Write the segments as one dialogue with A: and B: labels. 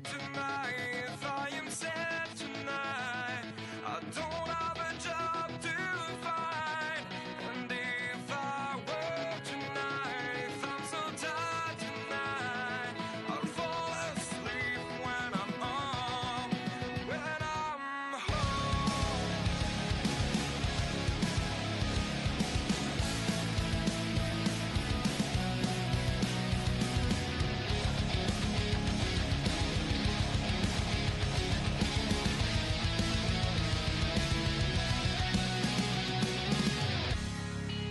A: tonight. I am sad tonight. I don't have a job to find. And if I work tonight, if I'm so tired tonight, I'll fall asleep when I'm home. When I'm home.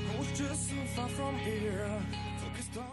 A: I was just so far from here, focused on my...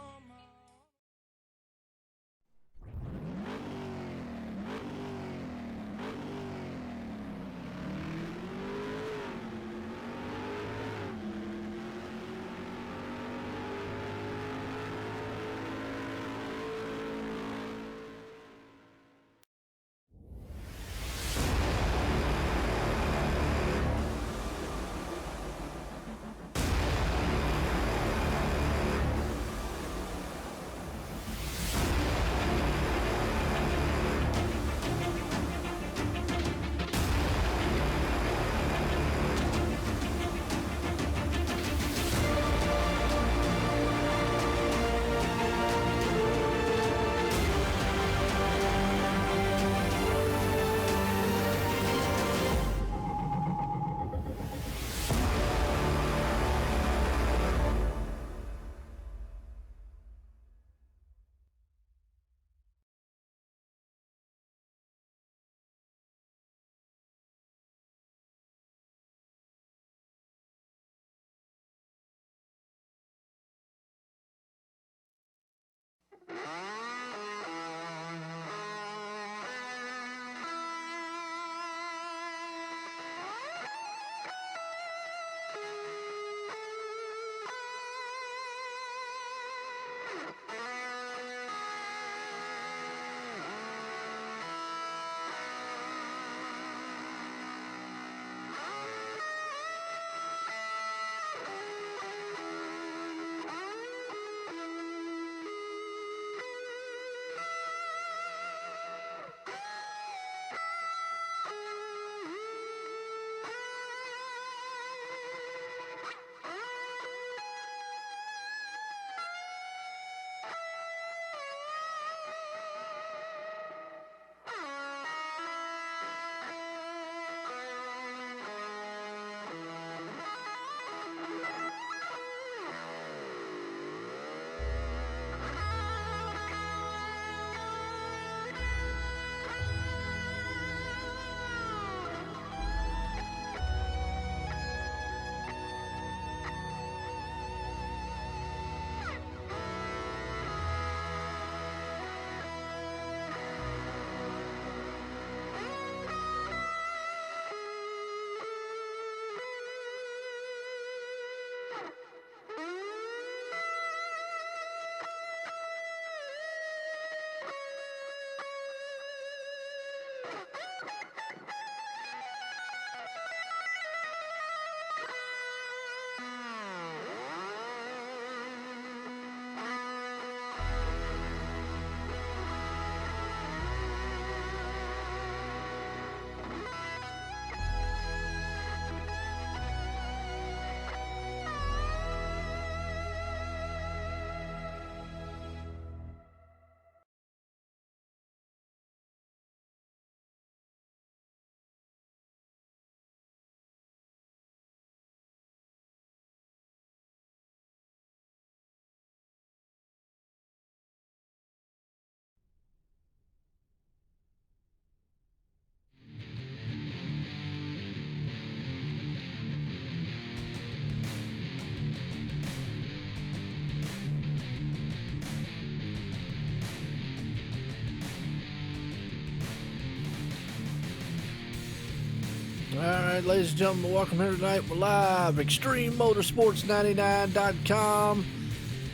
B: Alright, ladies and gentlemen, welcome here tonight. We're live, ExtremeMotorsports99.com.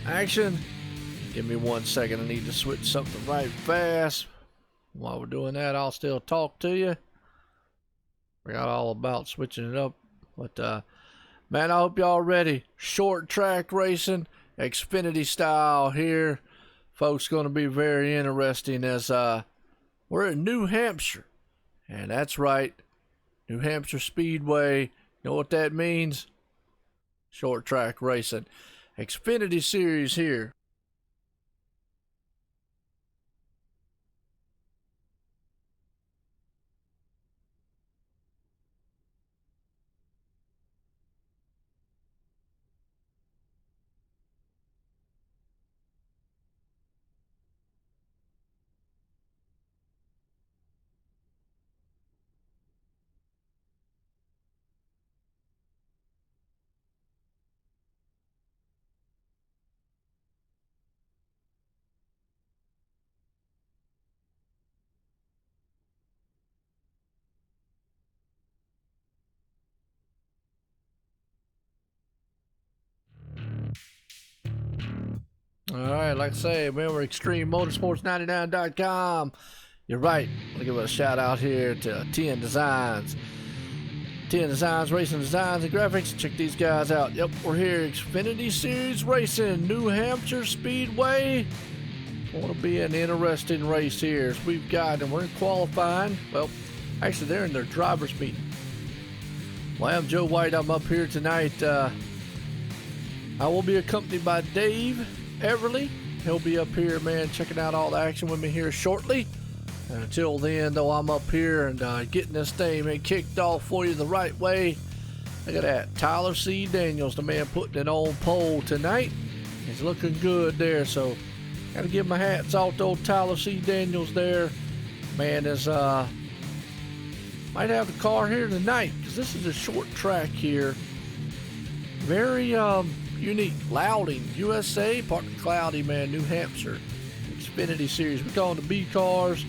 B: Action. Give me 1 second, I need to switch something right fast. While we're doing that, I'll still talk to you. Forgot all about switching it up. But, man, I hope y'all ready. Short track racing, Xfinity style here. Folks, going to be very interesting as We're in New Hampshire, and that's right, New Hampshire Speedway. You know what that means? Short track racing. Xfinity Series here. Alright, like I say, remember ExtremeMotorsports99.com. You're right. I'll give a shout out here to 10 Designs. 10 Designs, Racing Designs and Graphics. Check these guys out. Yep, we're here. Xfinity Series Racing, New Hampshire Speedway. Want to be an interesting race here. As we've got, and we're in qualifying. Well, actually, they're in their driver's meeting. Well, I'm Joe White. I'm up here tonight. I will be accompanied by Dave Everly. He'll be up here, man, checking out all the action with me here shortly. And until then, though, I'm up here and getting this thing, man, kicked off for you the right way. Look at that. Tyler C. Daniels, the man putting it on pole tonight. He's looking good there, so got to give my hats off to old Tyler C. Daniels there. Man is, might have the car here tonight, because this is a short track here. Very, unique. Louding, USA, part of Cloudy, man, New Hampshire. Xfinity Series. We call them the B cars.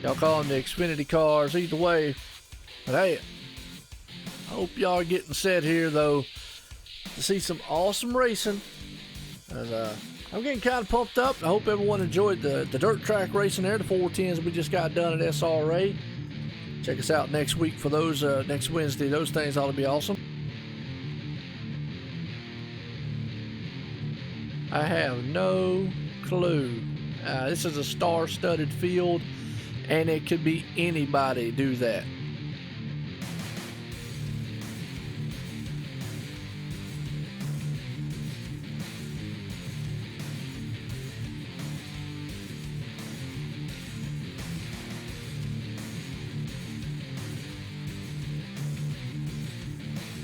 B: Y'all call them the Xfinity cars. Either way. But hey, I hope y'all are getting set here, though, to see some awesome racing. And, I'm getting kind of pumped up. I hope everyone enjoyed the dirt track racing there, the 410s we just got done at SRA. Check us out next week for those, next Wednesday. Those things ought to be awesome. I have no clue. This is a star-studded field, and it could be anybody do that.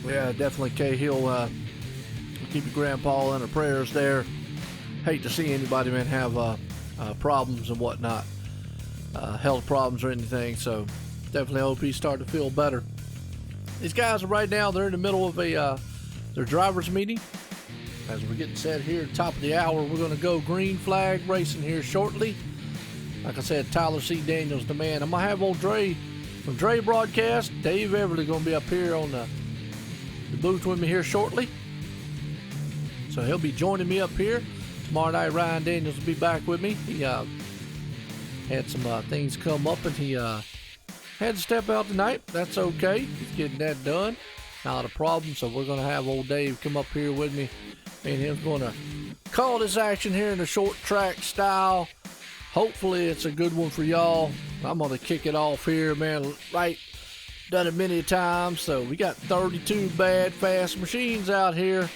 B: Yeah, definitely Cahill. Keep your grandpa in our prayers there. Hate to see anybody, man, have problems and whatnot, health problems or anything. So definitely hope he's starting to feel better. These guys are right now, they're in the middle of their driver's meeting. As we're getting set here, top of the hour, we're going to go green flag racing here shortly. Like I said, Tyler C. Daniels, the man. I'm going to have old Dre from Dre Broadcast. Dave Everly going to be up here on the booth with me here shortly. So he'll be joining me up here. Tomorrow night, Ryan Daniels will be back with me. He had some things come up, and he had to step out tonight. That's okay. He's getting that done. Not a problem. So we're going to have old Dave come up here with me. Me and him's going to call this action here in a short track style. Hopefully it's a good one for y'all. I'm going to kick it off here, man. Right. Done it many times. So we got 32 bad, fast machines out here.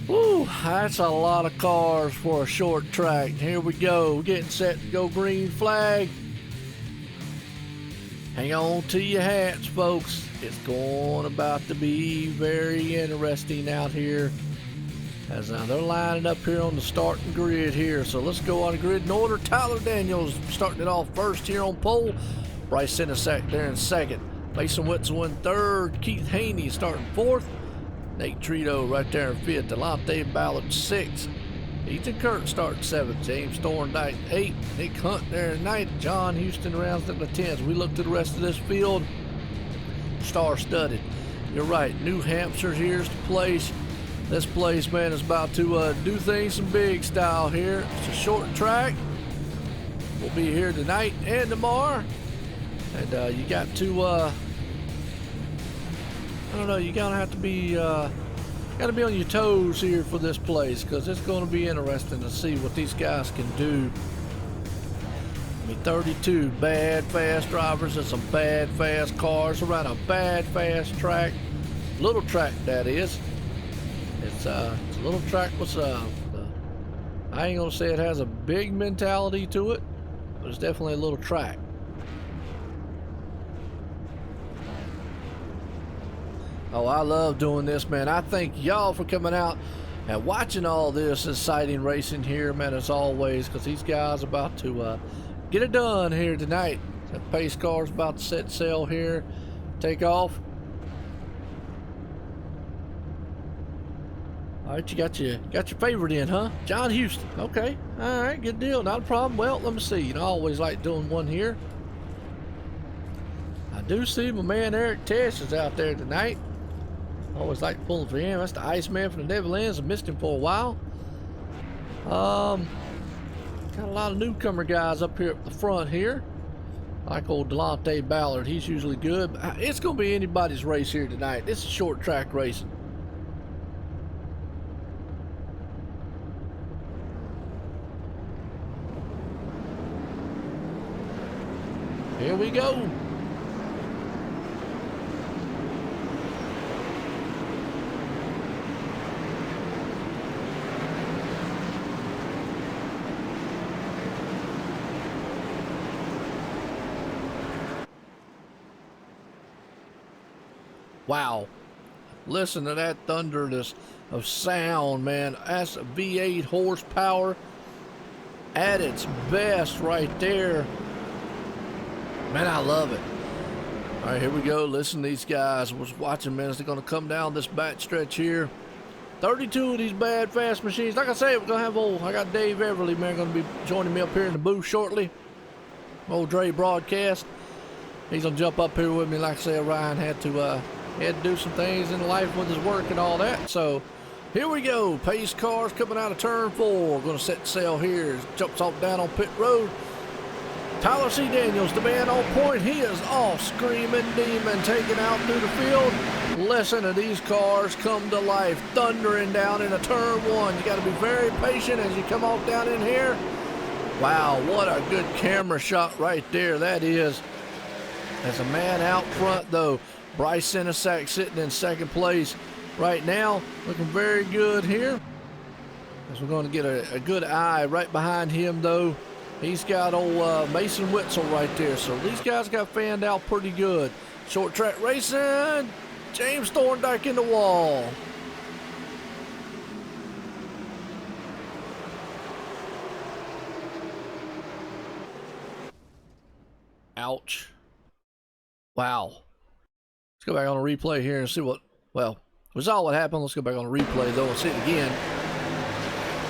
B: Woo, that's a lot of cars for a short track. Here we go. We're getting set to go green flag. Hang on to your hats, folks. It's going about to be very interesting out here. As they're lining up here on the starting grid here. So let's go on the grid in order. Tyler Daniels starting it off first here on pole. Bryce Sinisek there in second. Mason Whitzel in third. Keith Haney starting fourth. Nate Trito right there in fifth. Delonte Ballard sixth. Ethan Kurt starting seventh. James Thorndike eighth. Nick Hunt there in ninth. John Houston rounds in the 10th. We look to the rest of this field. Star-studded. You're right. New Hampshire here's the place. This place, man, is about to do things some big style here. It's a short track. We'll be here tonight and tomorrow. And you got to I don't know, you gotta have to be gotta be on your toes here for this place, because it's going to be interesting to see what these guys can do. I mean, 32 bad, fast drivers and some bad, fast cars around a bad, fast track. Little track, that is. It's a little track with I ain't gonna say it has a big mentality to it, but it's definitely a little track. Oh, I love doing this, man. I thank y'all for coming out and watching all this exciting racing here, man, as always, because these guys are about to get it done here tonight. That pace car's about to set sail here, take off. All right, you got your favorite in, huh? John Houston. Okay, all right, good deal, not a problem. Well, let me see. You know, I always like doing one here. I do see my man Eric Tesh is out there tonight. Always like pulling for him. That's the Iceman from the Netherlands. I missed him for a while. Got a lot of newcomer guys up here at the front here. Like old Delonte Ballard. He's usually good. It's going to be anybody's race here tonight. This is short track racing. Here we go. Wow. Listen to that thunderness of sound, man. That's a V8 horsepower at its best right there. Man, I love it. All right, here we go. Listen to these guys. I was watching, man, as they're going to come down this back stretch here. 32 of these bad, fast machines. Like I said, we're going to have I got Dave Everly, man, going to be joining me up here in the booth shortly. Old Dre broadcast. He's going to jump up here with me. Like I said, Ryan had to do some things in life with his work and all that. So here we go. Pace cars coming out of turn 4. Going to set sail here. Jumps off down on pit road. Tyler C. Daniels, the man on point. He is off screaming demon, taking out through the field. Listen to these cars come to life, thundering down into turn 1. You got to be very patient as you come off down in here. Wow, what a good camera shot right there. That is. As a man out front, though, Bryce Senesac sitting in second place right now, looking very good here. As we're going to get a good eye right behind him, though. He's got old Mason Witzel right there. So these guys got fanned out pretty good. Short track racing. James Thorndike in the wall. Ouch. Wow. Let's go back on a replay here and see what, well, we saw what happened. Let's go back on a replay, though, and see it again.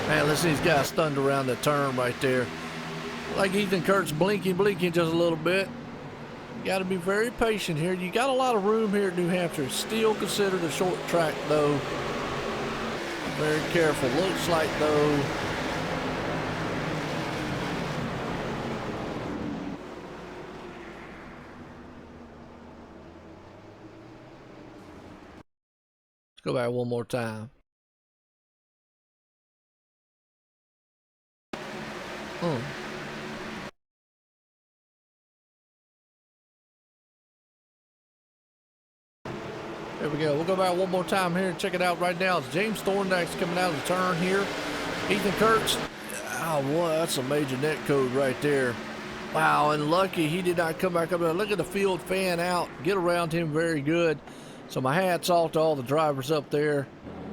B: Man, listen, these guys stunned around the turn right there. Like Ethan Kurt's blinking just a little bit. You got to be very patient here. You got a lot of room here at New Hampshire. Still considered a short track, though. Very careful. Looks like, though, let's go back one more time. There we go. We'll go back one more time here and check it out right now. It's James Thorndike's coming out of the turn here. Ethan Kurtz. Oh, boy, that's a major net code right there. Wow, and lucky he did not come back up there. Look at the field fan out. Get around him very good. So my hat's off to all the drivers up there.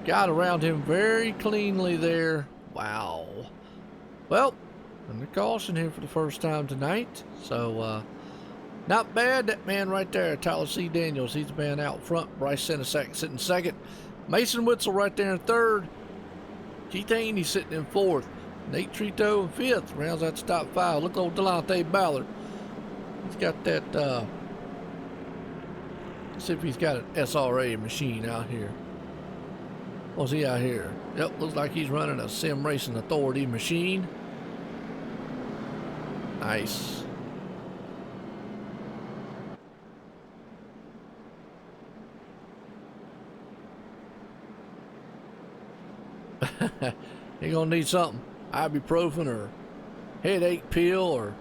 B: Got around him very cleanly there. Wow. Well, under caution here for the first time tonight. So, not bad. That man right there, Tyler C. Daniels, he's the man out front. Bryce Senesac sitting second. Mason Witzel right there in third. Keith Haney sitting in fourth. Nate Trito in fifth. Rounds out the top 5. Look at old Delonte Ballard. He's got that, let's see if he's got an SRA machine out here. What's he out here? Yep, looks like he's running a Sim Racing Authority machine. Nice. You're gonna need something. Ibuprofen or headache pill or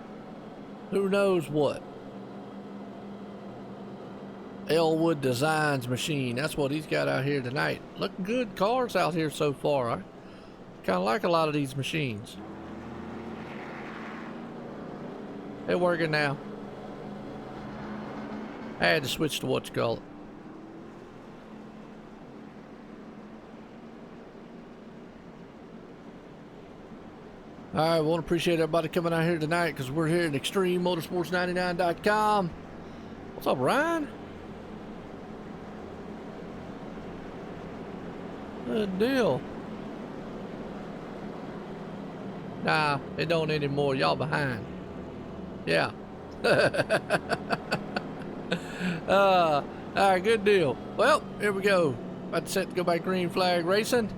B: who knows what. Elwood Designs machine. That's what he's got out here tonight. Looking good cars out here so far. I kind of like a lot of these machines. They're working now. I had to switch to what you call it. Alright, I want to appreciate everybody coming out here tonight because we're here at ExtremeMotorsports99.com. What's up, Ryan? Good deal. Nah, it don't anymore. Y'all behind. Yeah. Alright, good deal. Well, here we go. About to set to go by green flag racing.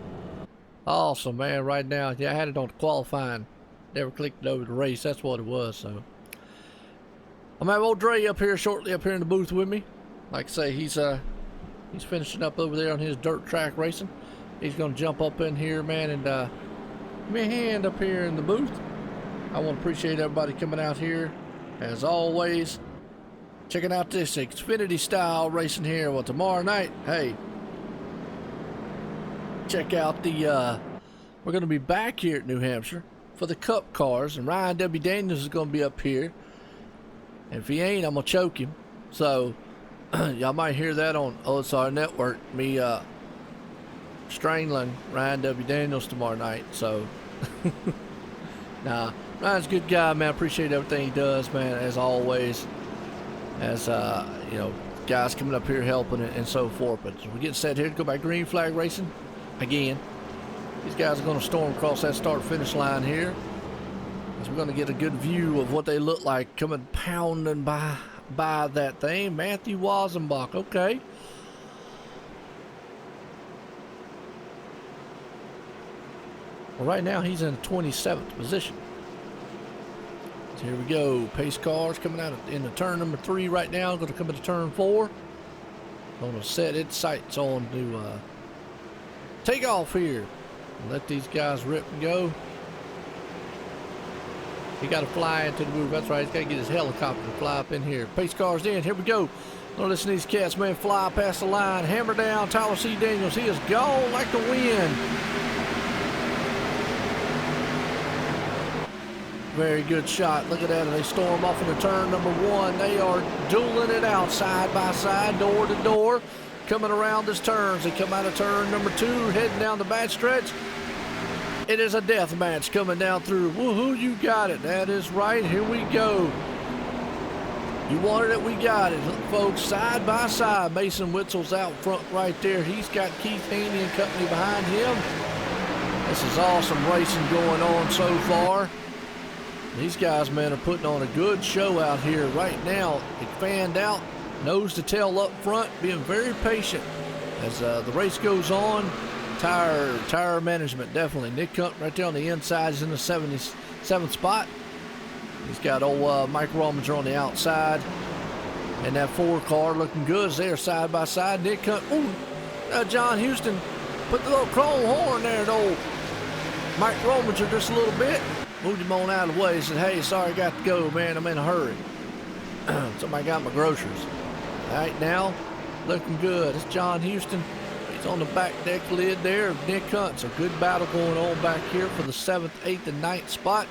B: Awesome, man. Right now, yeah, I had it on qualifying. Never clicked it over the race. That's what it was. So I'm having old Dre up here shortly, up here in the booth with me. Like I say, he's finishing up over there on his dirt track racing. He's gonna jump up in here, man, and give me a hand up here in the booth. I want to appreciate everybody coming out here, as always. Checking out this Xfinity style racing here. Well, tomorrow night, hey, check out the we're going to be back here at New Hampshire for the Cup cars, and Ryan W. Daniels is going to be up here, and if he ain't, I'm going to choke him. So y'all might hear that on OSR Network, me strangling Ryan W. Daniels tomorrow night. So nah, Ryan's a good guy, man. I appreciate everything he does, man, as always. As you know, guys coming up here helping and so forth. But we're getting set here to go by green flag racing again. These guys are going to storm across that start finish line here, as we're going to get a good view of what they look like coming pounding by that thing. Matthew Wazenbach, okay. Well, right now he's in 27th position. So here we go. Pace cars coming out into turn number 3 right now. Going to come into turn 4. Going to set its sights on to take off here. Let these guys rip and go. He got to fly into the move. That's right. He's got to get his helicopter to fly up in here. Pace cars in. Here we go. Gonna listen to these cats, man. Fly past the line. Hammer down. Tyler C. Daniels. He is gone like the wind. Very good shot. Look at that. They storm off into turn number 1. They are dueling it out side by side, door to door, coming around this turn. They come out of turn number 2, heading down the back stretch. It is a death match coming down through. Woohoo, you got it. That is right. Here we go. You wanted it, we got it. Look, folks, side by side. Mason Witzel's out front right there. He's got Keith Haney and company behind him. This is awesome racing going on so far. These guys, man, are putting on a good show out here right now. It fanned out, nose to tail up front, being very patient as the race goes on. Tire management, definitely. Nick Hunt right there on the inside is in the 77th spot. He's got old Mike Rominger on the outside. And that 4 car looking good as they're side by side. Nick Hunt, ooh, John Houston put the little chrome horn there to old Mike Rominger just a little bit. Moved him on out of the way. He said, hey, sorry, I got to go, man. I'm in a hurry. Somebody got my groceries. All right, now, looking good. It's John Houston. He's on the back deck lid there of Nick Hunt. So good battle going on back here for the 7th, 8th, and 9th spot.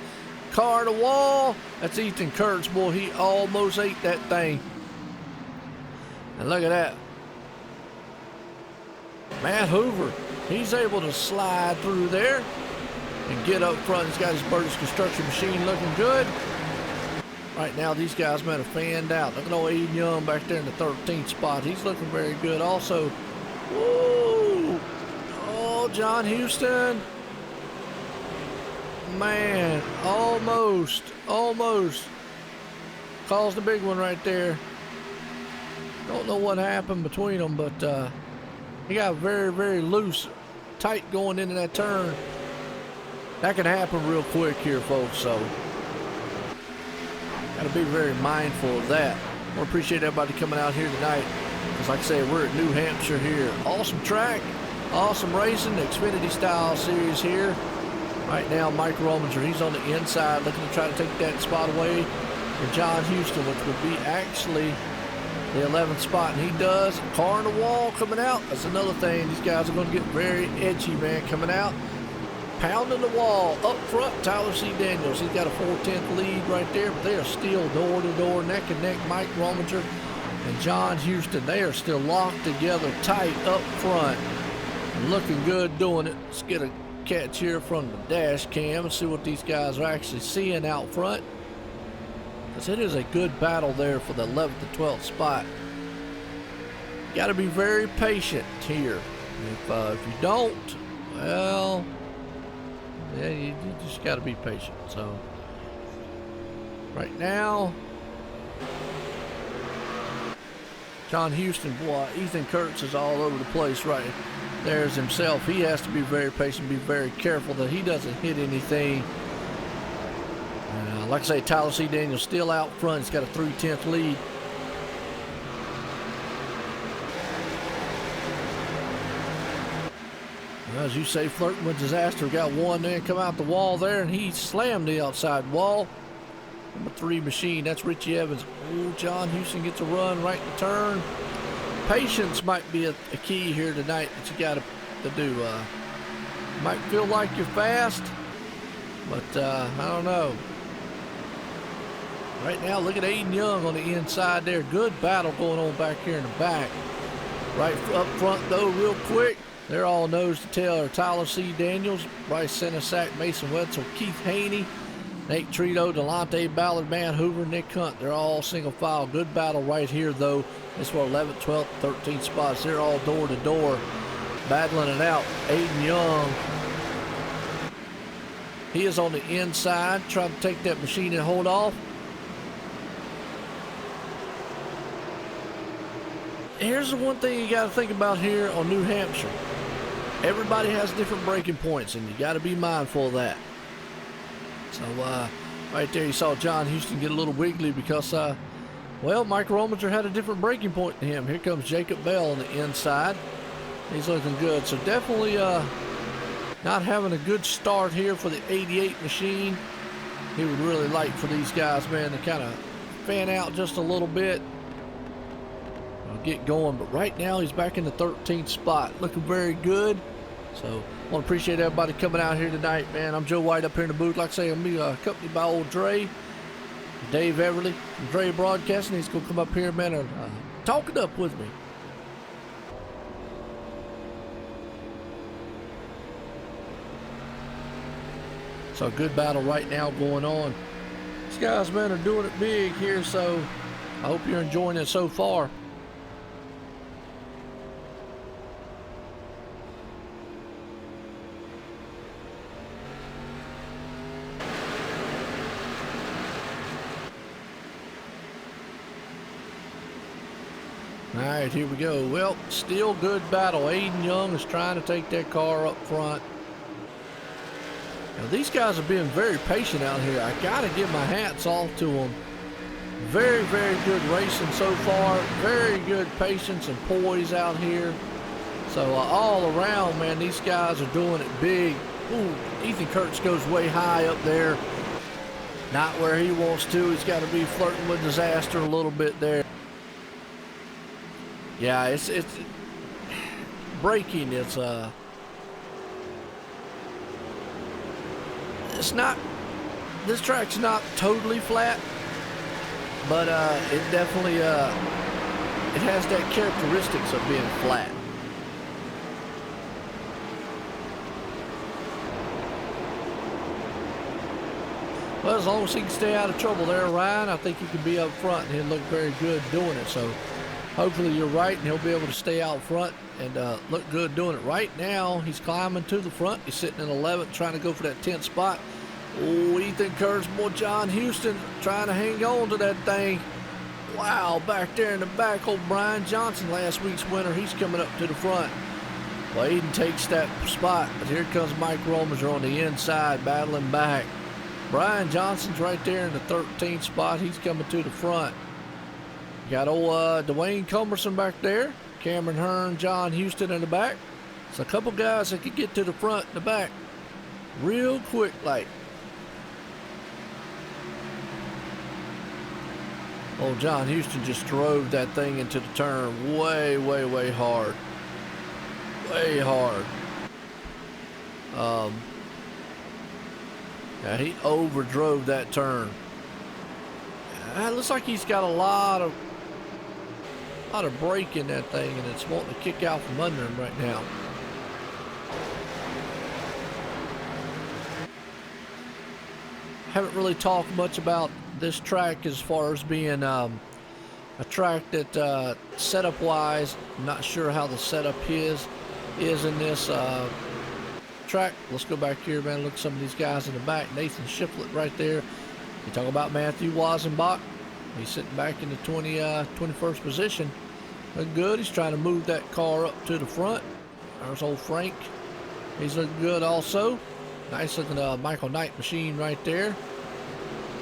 B: Car to wall. That's Ethan Kurtz, boy. He almost ate that thing. And look at that. Matt Hoover. He's able to slide through there and get up front. He's got his Burgess construction machine looking good. Right now, these guys might have fanned out. Look at old Aiden Young back there in the 13th spot. He's looking very good also. Woo! Oh, John Houston. Man, almost caused a big one right there. Don't know what happened between them, but he got very, very loose, tight going into that turn. That can happen real quick here, folks, so got to be very mindful of that. I appreciate everybody coming out here tonight, because like I say, we're at New Hampshire here. Awesome track, awesome racing, the Xfinity style series here. Right now, Mike Rominger, he's on the inside looking to try to take that spot away. for John Houston, which would be actually the 11th spot, and he does. Car on the wall coming out. That's another thing. These guys are going to get very edgy, man, coming out. Pounding the wall. Up front, Tyler C. Daniels. He's got a 4/10 lead right there, but they are still door to door, neck and neck. Mike Rominger and John Houston, they are still locked together tight up front. And looking good doing it. Let's get a catch here from the dash cam and see what these guys are actually seeing out front. Because it is a good battle there for the 11th and 12th spot. Got to be very patient here. If you don't, well, yeah, you just got to be patient. So right now, John Houston, boy, Ethan Kurtz is all over the place right there's himself. He has to be very patient, be very careful that he doesn't hit anything. Like I say, Tyler C. Daniels still out front. He's got a 3/10 lead. Well, as you say, flirting with disaster. Got one there, come out the wall there, and he slammed the outside wall. Number 3 machine, that's Richie Evans. Oh, John Houston gets a run right in the turn. Patience might be a key here tonight that you got to do. Might feel like you're fast, but I don't know. Right now, look at Aiden Young on the inside there. Good battle going on back here in the back. Right up front, though, real quick. They're all nose to tail. Tyler C. Daniels, Bryce Senesack, Mason Wetzel, Keith Haney, Nate Trito, Delonte Ballard, Man Hoover, Nick Hunt. They're all single file. Good battle right here, though. This for 11th, 12th, 13th spots. They're all door to door, battling it out. Aiden Young, he is on the inside, trying to take that machine and hold off. Here's the one thing you got to think about here on New Hampshire. Everybody has different braking points, and you got to be mindful of that. So, right there, you saw John Houston get a little wiggly because, well, Mike Rominger had a different braking point than him. Here comes Jacob Bell on the inside. He's looking good. So, definitely not having a good start here for the 88 machine. He would really like for these guys, man, to kind of fan out just a little bit. Get going, but right now he's back in the 13th spot, looking very good. So I want to appreciate everybody coming out here tonight, man. I'm Joe White up here in the booth. Like I say, I'm accompanied by old Dre, Dave Everly from Dre Broadcasting. He's gonna come up here, man, and talk it up with me. So a good battle right now going on. These guys, man, are doing it big here, so I hope you're enjoying it so far. All right, here we go. Well, still good battle. Aiden Young is trying to take that car up front. Now, these guys are being very patient out here. I got to give my hats off to them. Very, very good racing so far. Very good patience and poise out here. So, all around, man, these guys are doing it big. Ooh, Ethan Kurtz goes way high up there. Not where he wants to. He's got to be flirting with disaster a little bit there. Yeah, it's braking. It's not, this track's not totally flat, but it definitely it has that characteristics of being flat. Well, as long as he can stay out of trouble there, Ryan, I think he can be up front and he'll look very good doing it. So hopefully you're right, and he'll be able to stay out front and look good doing it. Right now, he's climbing to the front. He's sitting in 11th, trying to go for that 10th spot. Oh, Ethan Kurtz, boy, John Houston trying to hang on to that thing. Wow, back there in the back, old Brian Johnson, last week's winner, he's coming up to the front. Well, Aiden takes that spot, but here comes Mike Rominger on the inside, battling back. Brian Johnson's right there in the 13th spot. He's coming to the front. Got old Dwayne Culberson back there. Cameron Hearn, John Houston in the back. So a couple guys that could get to the front and the back real quick like. Oh, John Houston just drove that thing into the turn way, way, way hard. Way hard. Yeah, he overdrove that turn. It looks like he's got a lot of brake in that thing, and it's wanting to kick out from under him right now. Haven't really talked much about this track as far as being a track that setup wise, I'm not sure how the setup is in this track. Let's go back here, man. Look at some of these guys in the back. Nathan Shiflett right there. You talk about Matthew Wazenbach. He's sitting back in the 21st position. Looking good. He's trying to move that car up to the front. There's old Frank. He's looking good also. Nice looking Michael Knight machine right there.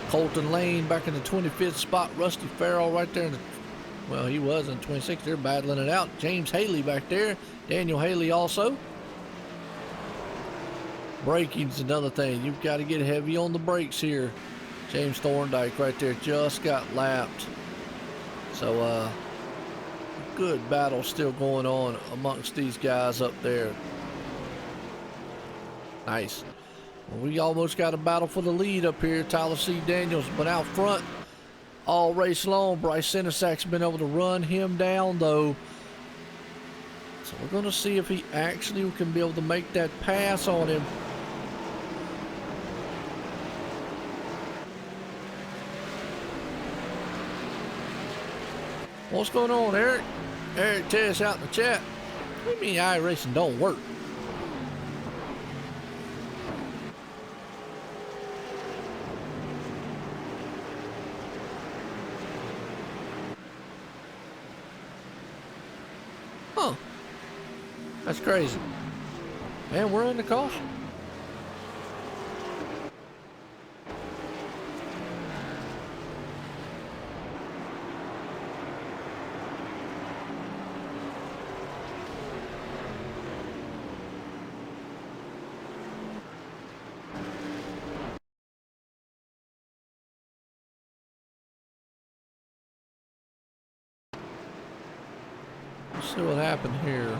B: Colton Lane back in the 25th spot. Rusty Farrell right there in the, well, he was in 26th. They're battling it out. James Haley back there. Daniel Haley also. Braking's another thing. You've got to get heavy on the brakes here. James Thorndike right there just got lapped. So, good battle still going on amongst these guys up there. Nice. We almost got a battle for the lead up here. Tyler C. Daniels been out front all race long. Bryce Sinisak's been able to run him down though. So we're going to see if he actually can be able to make that pass on him. What's going on, Eric? Eric Tess out in the chat. What do you mean iRacing don't work? Huh. That's crazy. Man, we're in the caution. Let's see what happened here.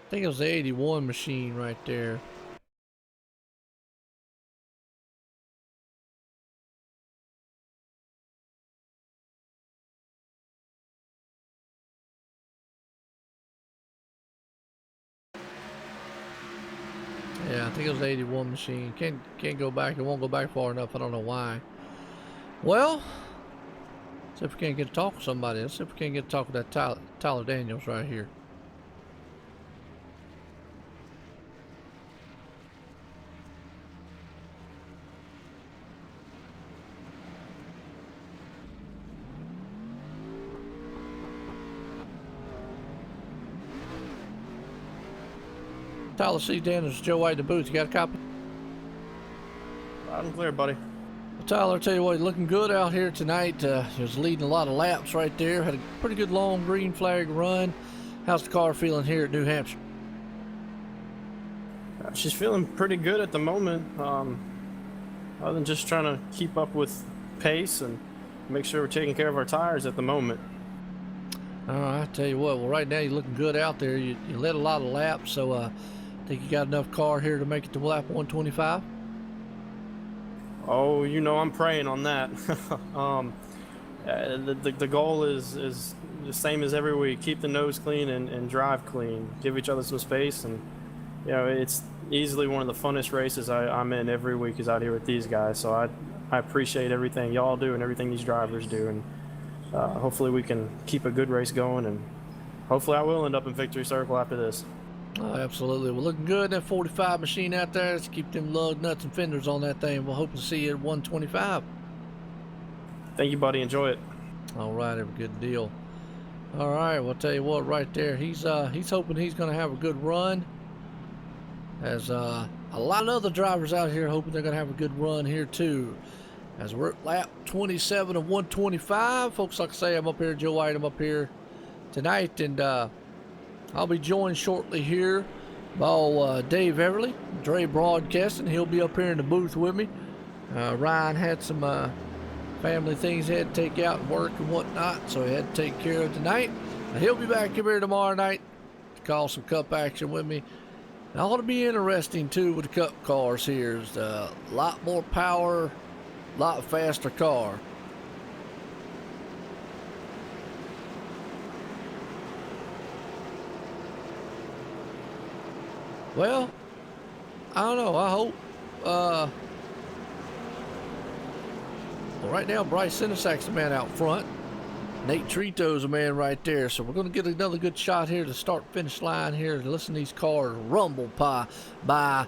B: I think it was the 81 machine right there. Yeah, I think it was the 81 machine. Can't go back. It won't go back far enough. I don't know why. Well, see if we can't get to talk with somebody. Let's see if we can't get to talk with that Tyler Daniels right here. Tyler C. Daniels, Joe White, the booth. You got a copy?
C: Loud and clear, buddy.
B: Well, Tyler, I tell you what, he's looking good out here tonight. He was leading a lot of laps right there. Had a pretty good long green flag run. How's the car feeling here at New Hampshire?
C: She's feeling pretty good at the moment. Other than just trying to keep up with pace and make sure we're taking care of our tires at the moment.
B: All right, I tell you what. Well, right now you're looking good out there. You led a lot of laps, so I think you got enough car here to make it to lap 125.
C: Oh, you know I'm praying on that. The goal is the same as every week: keep the nose clean and drive clean. Give each other some space, and you know it's easily one of the funnest races I'm in every week is out here with these guys. So I appreciate everything y'all do and everything these drivers do, and hopefully we can keep a good race going, and hopefully I will end up in victory circle after this.
B: Oh, absolutely. We're looking good. That 45 machine out there. Let's keep them lug nuts and fenders on that thing. We'll hope to see you at 125.
C: Thank you, buddy. Enjoy it.
B: All right, have a good deal. All right, well, I'll tell you what, right there, he's hoping he's going to have a good run. As a lot of other drivers out here hoping they're going to have a good run here too. As we're at lap 27 of 125, folks, like I say, I'm up here, Joe White, I'm up here tonight, and I'll be joined shortly here Dave Everly, Dre Broadcasting. He'll be up here in the booth with me. Ryan had some family things he had to take out and work and whatnot, so he had to take care of tonight. He'll be back here tomorrow night to call some cup action with me. And ought to be interesting too with the cup cars here. It's a lot more power, a lot faster car. Well, I don't know. I hope. Well, right now, Bryce Sinisak's the man out front. Nate Trito's a man right there. So we're going to get another good shot here to start finish line here. Listen to these cars rumble by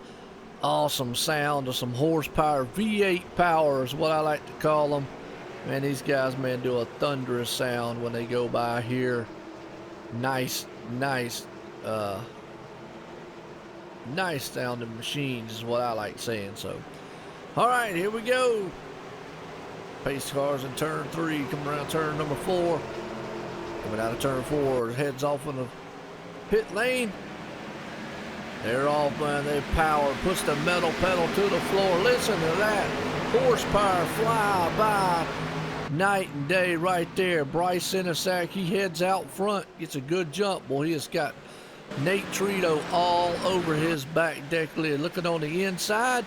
B: awesome sound of some horsepower. V8 power is what I like to call them. Man, these guys, man, do a thunderous sound when they go by here. Nice sounding machines is what I like saying. So, all right, here we go. Pace cars in turn 3, coming around turn number 4. Coming out of turn 4, heads off in the pit lane. They're off, man. They power, puts the metal pedal to the floor. Listen to that horsepower fly by. Night and day right there. Bryce Sinisak, he heads out front, gets a good jump. Boy, he has got Nate Trito all over his back deck lid. Looking on the inside,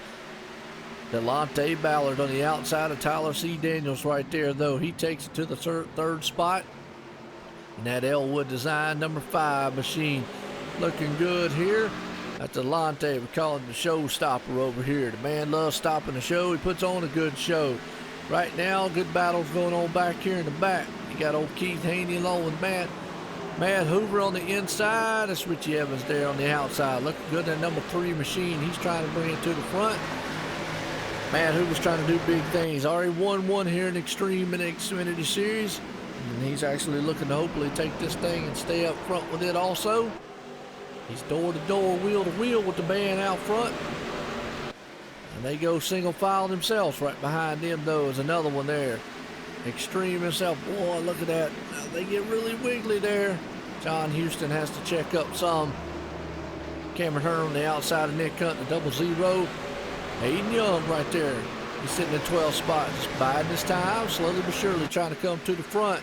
B: Delonte Ballard on the outside of Tyler C. Daniels right there, though. He takes it to the third spot. And that Elwood Design number 5 machine looking good here. That's Delonte. We call him the showstopper over here. The man loves stopping the show. He puts on a good show. Right now, good battles going on back here in the back. You got old Keith Haney along with Matt Hoover on the inside. That's Richie Evans there on the outside. Looking good. That number 3 machine. He's trying to bring it to the front. Matt Hoover's trying to do big things. Already won one here in Extreme in the Xfinity Series. And he's actually looking to hopefully take this thing and stay up front with it also. He's door to door, wheel to wheel with the band out front. And they go single file themselves. Right behind them, though, is another one there. Extreme himself. Boy, look at that. They get really wiggly there. John Houston has to check up some. Cameron Hearn on the outside of Nick Hunt, the 00. Hayden Young right there. He's sitting in 12th spot, just biding his time, slowly but surely trying to come to the front.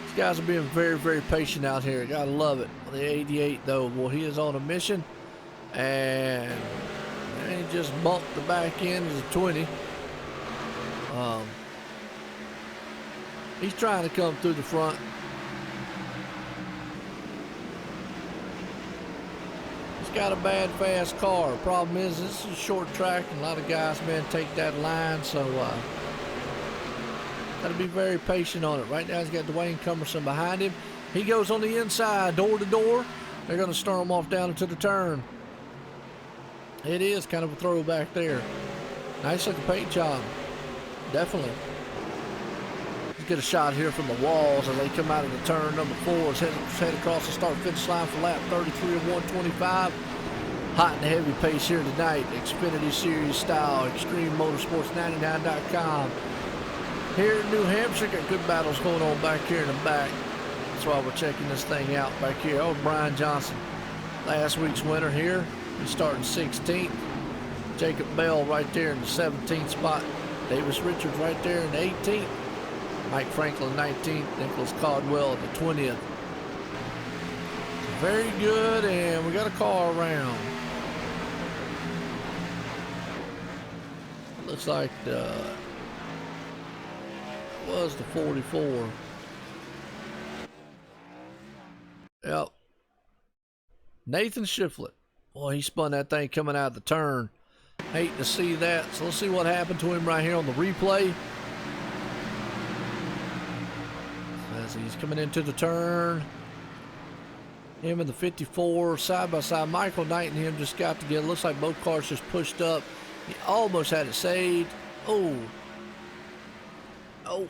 B: These guys are being very, very patient out here. Gotta love it. On the 88, though, well, he is on a mission. And he just bumped the back end as a 20. He's trying to come through the front. Got a bad fast car. Problem is, this is a short track and a lot of guys, man, take that line, so got to be very patient on it. Right now he's got Dwayne Cumberson behind him. He goes on the inside, door to door. They're going to start him off down into the turn. It is kind of a throwback there. Nice looking paint job. Definitely. Let's get a shot here from the walls as they come out of the turn number 4. Head across the start finish line for lap 33 of 125. Hot and heavy pace here tonight. Xfinity Series style. ExtremeMotorsports99.com. Here in New Hampshire, got good battles going on back here in the back. That's why we're checking this thing out back here. Oh, Brian Johnson, last week's winner here. He's starting 16th. Jacob Bell right there in the 17th spot. Davis Richards right there in the 18th. Mike Franklin 19th, Nicholas Caldwell at the 20th. Very good, and we got a car around. Looks like it was the 44. Yep. Nathan Shiflett. Boy, he spun that thing coming out of the turn. Hate to see that. So let's see what happened to him right here on the replay. As he's coming into the turn. Him and the 54 side by side. Michael Knight and him just got together. Looks like both cars just pushed up. He almost had it saved. Oh. Look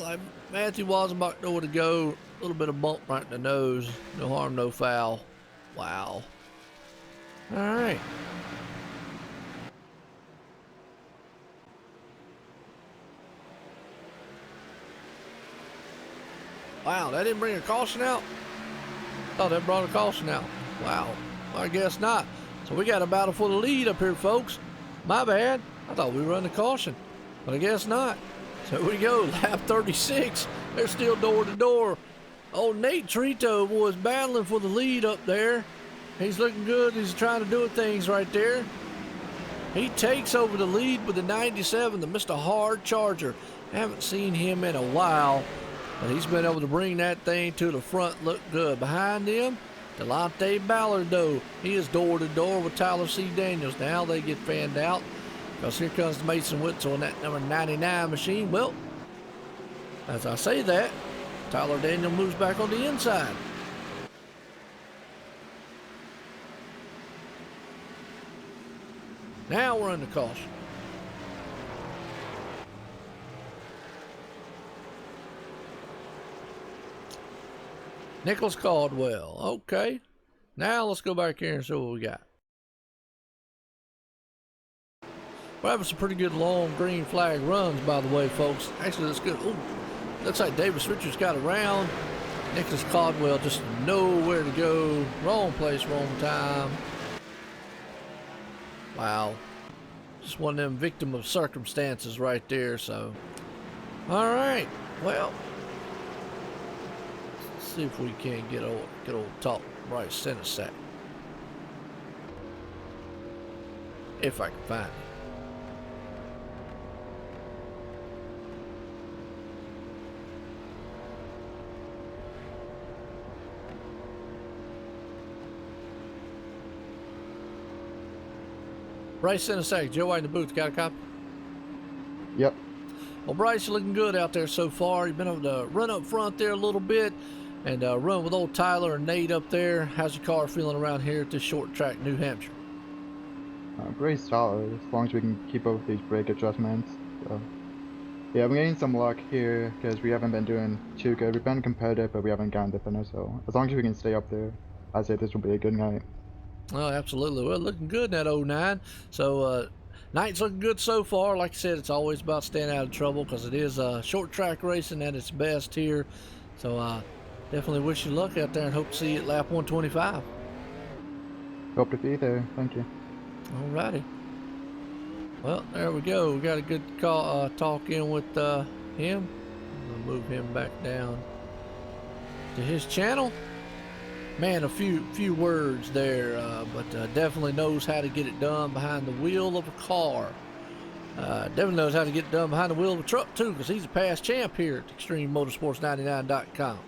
B: like Matthew wasn't about nowhere to go. A little bit of bump right in the nose. No harm, no foul. Wow. All right. Wow, that didn't bring a caution out? Oh, that brought a caution out. Wow. I guess not. So we got a battle for the lead up here, folks. My bad. I thought we were running caution, but I guess not. So here we go, lap 36. They're still door to door. Old Nate Trito was battling for the lead up there. He's looking good. He's trying to do things right there. He takes over the lead with the 97, the Mr. Hard Charger. Haven't seen him in a while, but he's been able to bring that thing to the front. Look good. Behind him, Delonte Ballardo. He is door to door with Tyler C. Daniels. Now they get fanned out because here comes Mason Witzel in that number 99 machine. Well, as I say that, Tyler Daniels moves back on the inside. Now we're in the caution. Nicholas Caldwell. Okay. Now let's go back here and see what we got. We're having some pretty good long green flag runs, by the way, folks. Actually, that's good. Ooh, looks like Davis Richards got around. Nicholas Caldwell just nowhere to go. Wrong place, wrong time. Wow. Just one of them victim of circumstances right there, so. All right. Well, let's see if we can get old top right center sack. If I can find it. Bryce center sack. Joe White in the booth. Got a copy?
D: Yep.
B: Well, Bryce, you're looking good out there so far. You've been able to run up front there a little bit and run with old Tyler and Nate up there. How's your car feeling around here at this short track, New Hampshire?
D: Pretty solid, as long as we can keep up with these brake adjustments. So, yeah, I'm getting some luck here because we haven't been doing too good. We've been competitive, but we haven't gotten the finish. So as long as we can stay up there, I'd say this will be a good night.
B: Oh, absolutely. Well, looking good in that 09. So, night's looking good so far. Like I said, it's always about staying out of trouble because it is short track racing at its best here. So, definitely wish you luck out there and hope to see you at lap 125.
D: Hope to be there. Thank you.
B: Alrighty. Well, there we go. We got a good call, talk in with him. I'm gonna move him back down to his channel. Man, a few words there, but definitely knows how to get it done behind the wheel of a car. Definitely knows how to get it done behind the wheel of a truck too, because he's a past champ here at ExtremeMotorsports99.com.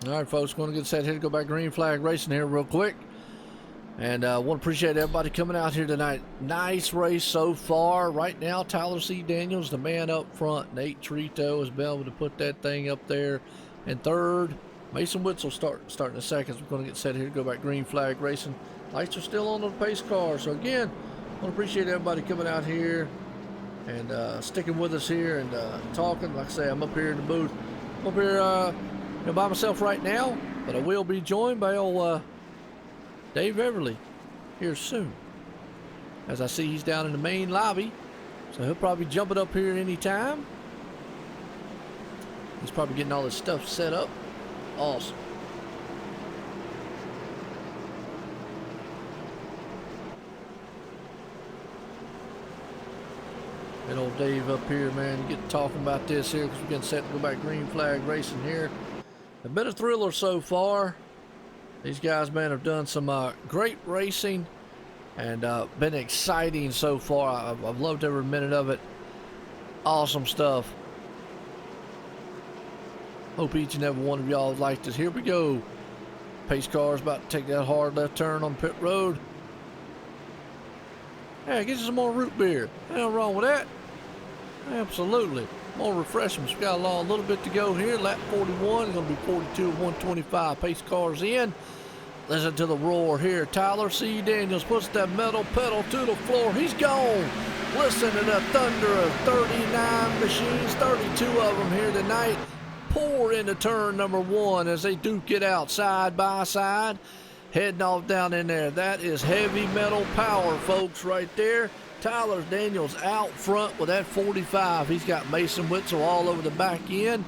B: All right, folks, going to get set here to go back green flag racing here real quick. And I want to appreciate everybody coming out here tonight. Nice race so far. Right now, Tyler C. Daniels, the man up front. Nate Trito has been able to put that thing up there in third. Mason Witzel starting in seconds. We're going to get set here to go back green flag racing. Lights are still on the pace car. So, again, I want to appreciate everybody coming out here and sticking with us here and talking. Like I say, I'm up here in the booth. I'm up here by myself right now, but I will be joined by old Dave Everly here soon. As I see he's down in the main lobby, so he'll probably jump it up here anytime. He's probably getting all his stuff set up. Awesome. And old Dave up here, man, get talking about this here because we're getting set to go back green flag racing here. A bit of thriller so far. These guys, man, have done some great racing and been exciting so far. I've loved every minute of it. Awesome stuff. Hope each and every one of y'all liked this. Here we go. Pace car's about to take that hard left turn on pit road. Hey, get you some more root beer. Nothing wrong with that. Absolutely. More refreshments. We got a little bit to go here. Lap 41. It's going to be 42 of 125. Pace cars in. Listen to the roar here. Tyler C. Daniels puts that metal pedal to the floor. He's gone. Listen to the thunder of 39 machines. 32 of them here tonight. Pour into turn number 1 as they duke it out side by side. Heading off down in there. That is heavy metal power, folks, right there. Tyler Daniels out front with that 45. He's got Mason Witzel all over the back end.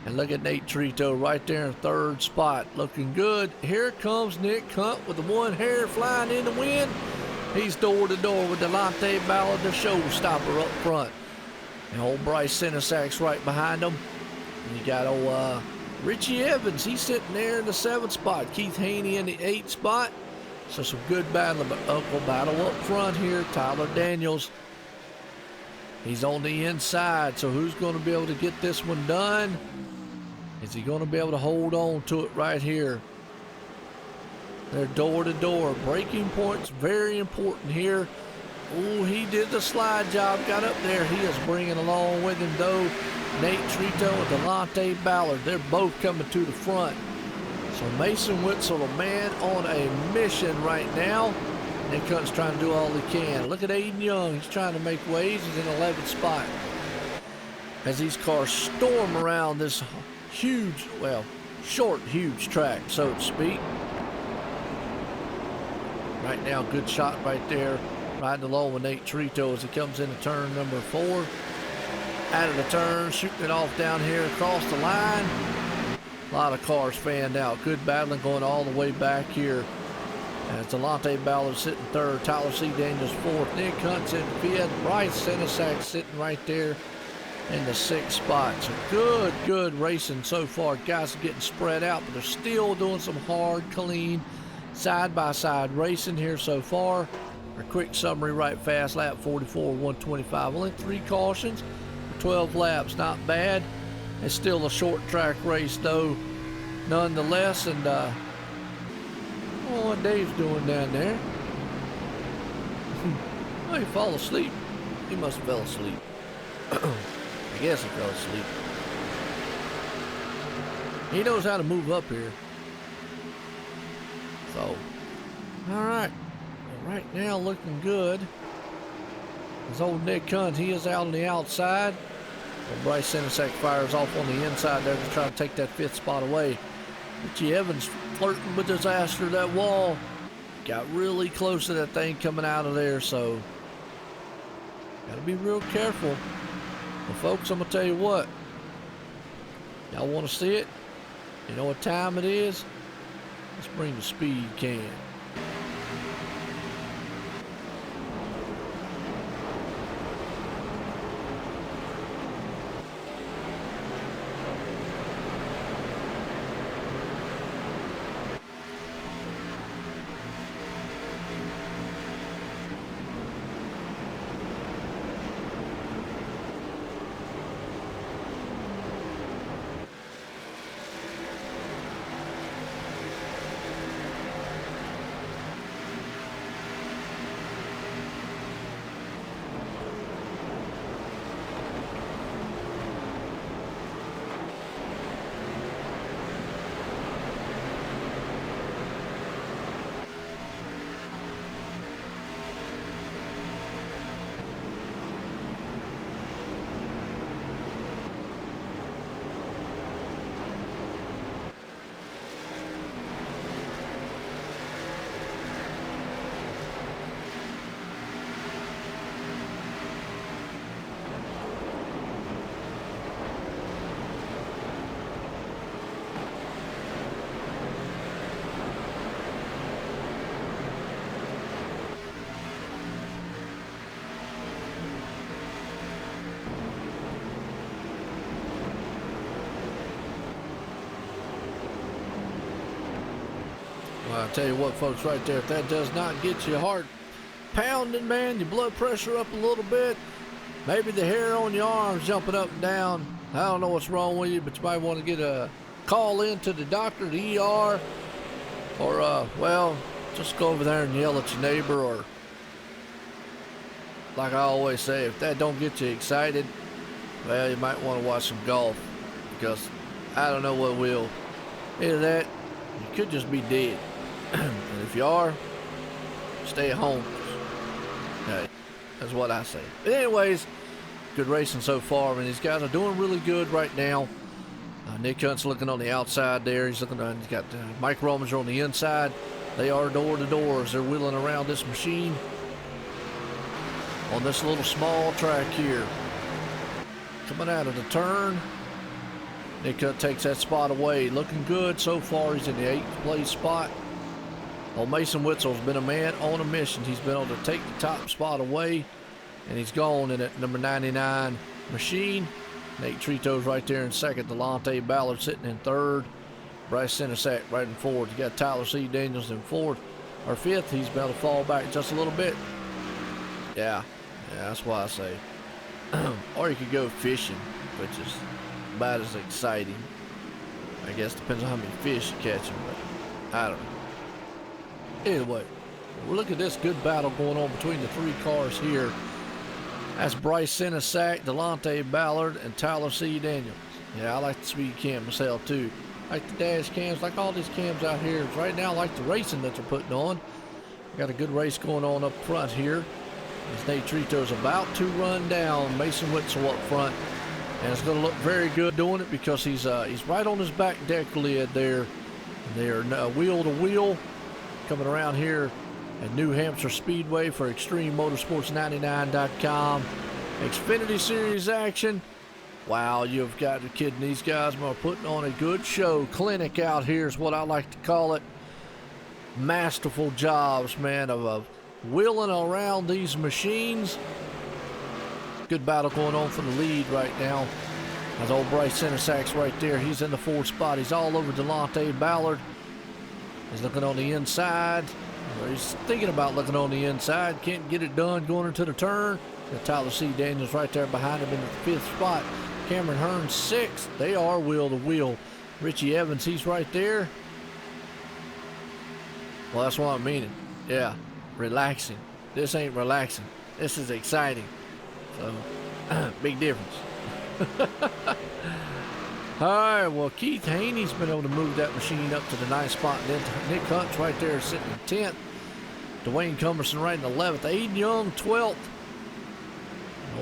B: And look at Nate Trito right there in third spot. Looking good. Here comes Nick Hunt with the one hair flying in the wind. He's door to door with Delonte Ballard, the showstopper up front. And old Bryce Sinisak's right behind him. And you got old Richie Evans. He's sitting there in the 7th spot. Keith Haney in the 8th spot. So some good battle up front here. Tyler Daniels. He's on the inside. So who's going to be able to get this one done? Is he going to be able to hold on to it right here? They're door to door. Braking points very important here. Oh, he did the slide job. Got up there. He is bringing along with him though Nate Trito and Delonte Ballard. They're both coming to the front. So Mason Witzel, a man on a mission right now. Nick Hunt's trying to do all he can. Look at Aiden Young. He's trying to make waves. He's in 11th spot. As these cars storm around this huge, well, short, huge track, so to speak. Right now, good shot right there. Riding along with Nate Trito as he comes into turn number 4. Out of the turn, shooting it off down here across the line. A lot of cars fanned out. Good battling going all the way back here. As Delonte Ballard sitting 3rd, Tyler C. Daniels 4th, Nick Hunt's in 5th, Bryce Sinisak sitting right there in the 6th spot. So good racing so far. Guys are getting spread out, but they're still doing some hard, clean, side-by-side racing here so far. A quick summary right fast, lap 44, 125. Only 3 cautions for 12 laps. Not bad. It's still a short track race, though, nonetheless. And, what Dave's doing down there. Oh, he fell asleep. He must have fell asleep. I guess he fell asleep. He knows how to move up here. So, all right. Right now, looking good. As old Nick Hunt, he is out on the outside. Well, Bryce Sinisak fires off on the inside there to try to take that 5th spot away. Richie Evans flirting with disaster. That wall got really close to that thing coming out of there, so got to be real careful. Well, folks, I'm going to tell you what. Y'all want to see it? You know what time it is? Let's bring the speed can. I'll tell you what, folks, right there, if that does not get your heart pounding, man, your blood pressure up a little bit, maybe the hair on your arms jumping up and down, I don't know what's wrong with you, but you might want to get a call in to the doctor, the ER, or, well, just go over there and yell at your neighbor, or like I always say, if that don't get you excited, well, you might want to watch some golf, because I don't know what will. Either that, you could just be dead. And if you are, stay at home. Okay, that's what I say. But anyways, good racing so far. I mean, these guys are doing really good right now. Nick Hunt's looking on the outside there. He's looking. He's got Mike Rominger on the inside. They are door to door as they're wheeling around this machine on this little small track here. Coming out of the turn, Nick Hunt takes that spot away. Looking good so far. He's in the 8th place spot. Well, Mason Witzel's been a man on a mission. He's been able to take the top spot away, and he's gone in at number 99 machine. Nate Trito's right there in second. Delonte Ballard sitting in third. Bryce Senesac right in fourth. You got Tyler C. Daniels in fourth or fifth. He's about to fall back just a little bit. Yeah, that's why I say. Or you could go fishing, which is about as exciting. I guess depends on how many fish you catch them, but I don't know. Anyway, look at this good battle going on between the 3 cars here. That's Bryce Senesac, Delonte Ballard, and Tyler C. Daniels. Yeah, I like the speed cam myself too. Like the dash cams, like all these cams out here. Right now, I like the racing that they're putting on. Got a good race going on up front here. As Nate Trito's about to run down Mason Witzel up front. And it's going to look very good doing it because he's right on his back deck lid there. They're wheel to wheel coming around here at New Hampshire Speedway for ExtremeMotorsports99.com. Xfinity Series action. Wow, you've got to kidding. These guys are putting on a good show. Clinic out here is what I like to call it. Masterful jobs, man, of wheeling around these machines. Good battle going on for the lead right now. As old Bryce Senesac's right there. He's in the 4th spot. He's all over Delonte Ballard. He's looking on the inside. He's thinking about looking on the inside. Can't get it done going into the turn. Got Tyler C. Daniels right there behind him in the 5th spot. Cameron Hearn 6th. They are wheel to wheel. Richie Evans, he's right there. Well, that's what I'm meaning. Yeah, relaxing. This ain't relaxing. This is exciting. So, big difference. All right, well, Keith Haney's been able to move that machine up to the 9th spot. And then Nick Hunt's right there sitting in 10th. Dwayne Cumberson right in 11th. Aiden Young, 12th.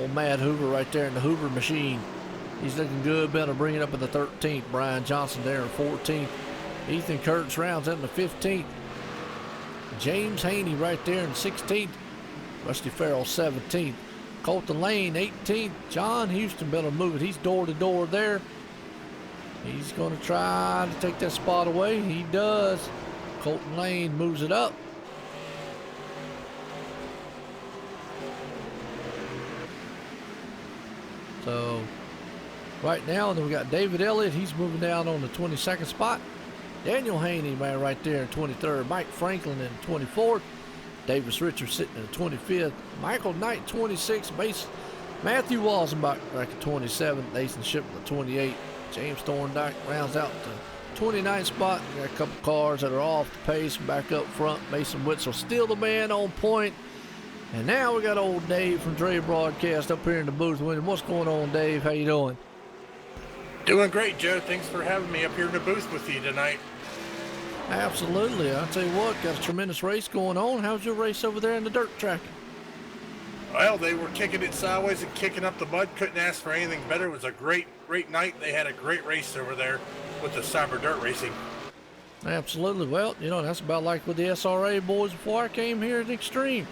B: Old Mad Hoover right there in the Hoover machine. He's looking good. Been able to bring it up in the 13th. Brian Johnson there in 14th. Ethan Kurtz rounds in the 15th. James Haney right there in 16th. Rusty Farrell 17th. Colton Lane 18th. John Houston been able to move it. He's door to door there. He's going to try to take that spot away. He does. Colton Lane moves it up. So, right now, then we got David Elliott. He's moving down on the 22nd spot. Daniel Haney, man, right there in 23rd. Mike Franklin in 24th. Davis Richards sitting in the 25th. Michael Knight, 26th. Matthew Walzenbach back at 27th. Nathan Shipman at 28th. James Thorndike rounds out the 29th spot. We got a couple cars that are off the pace back up front. Mason Witzel still the man on point. And now we got old Dave from Dre Broadcast up here in the booth with him. What's going on, Dave? How you doing?
E: Doing great, Joe. Thanks for having me up here in the booth with you tonight.
B: Absolutely. I'll tell you what, got a tremendous race going on. How's your race over there in the dirt track?
E: Well, they were kicking it sideways and kicking up the mud. Couldn't ask for anything better. It was a great night. They had a great race over there with the Cyber Dirt Racing.
B: Absolutely. Well, you know, that's about like with the SRA boys before I came here at Extreme.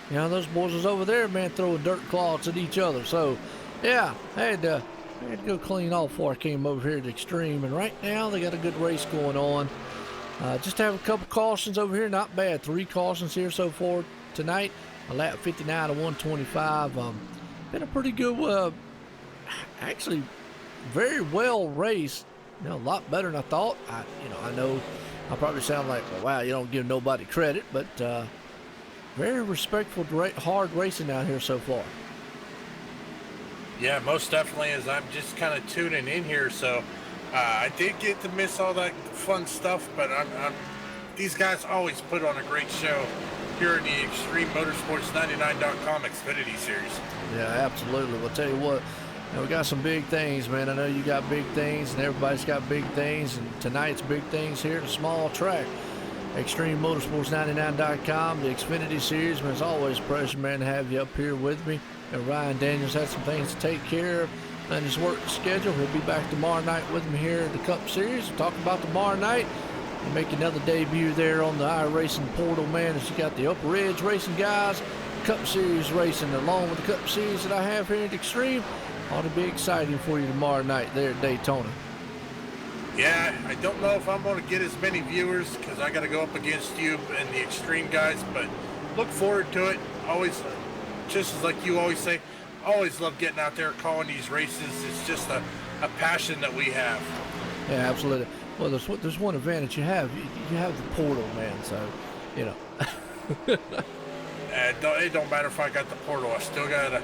B: You know, those boys was over there, man, throwing dirt clods at each other. So, yeah, I had to go clean off before I came over here at Extreme. And right now, they got a good race going on. Just have a couple cautions over here. Not bad. 3 cautions here so far tonight. A lap 59 to 125. Been a pretty good, actually very well raced. You know, a lot better than I thought. I know I probably sound like, well, wow, you don't give nobody credit, but very respectful, hard racing out here so far.
E: Yeah, most definitely. As I'm just kind of tuning in here, so I did get to miss all that fun stuff, but these guys always put on a great show. here in the Extreme Motorsports 99.com Xfinity Series.
B: Yeah, absolutely. We'll tell you what, we got some big things, man. I know you got big things, and everybody's got big things, and tonight's big things here at a small track. Extreme Motorsports 99.com, the Xfinity Series, man. It's always a pleasure, man, to have you up here with me. And Ryan Daniels had some things to take care of on his work schedule. He'll be back tomorrow night with me here at the Cup Series. We'll talk about tomorrow night and make another debut there on the Iracing portal, man, as you got the Upper Edge Racing guys, Cup Series racing, along with the Cup Series that I have here at Extreme. Ought to be exciting for you tomorrow night there at Daytona.
E: Yeah, I don't know if I'm going to get as many viewers because I got to go up against you and the Extreme guys, but look forward to it. Always, just as like you always say, always love getting out there calling these races. It's just a passion that we have.
B: Yeah, absolutely. Well, there's one advantage you have. You have the portal, man, so, you know.
E: It don't matter if I got the portal. I still got to,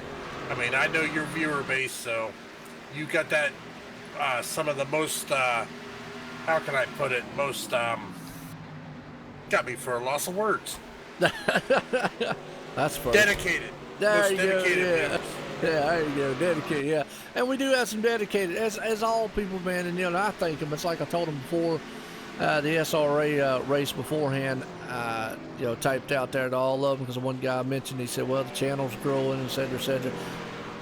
E: I mean, I know your viewer base, so you got that, some of the most, how can I put it, most, got me for a loss of words.
B: That's first.
E: Dedicated.
B: There
E: Most
B: you go,
E: dedicated
B: yeah.
E: viewers.
B: Yeah, there you go, dedicated, yeah. And we do have some dedicated, as all people, man, and, you know, I thank them. It's like I told them before, the SRA race beforehand, you know, typed out there to all of them, because one guy mentioned, he said, well, the channel's growing, et cetera, et cetera.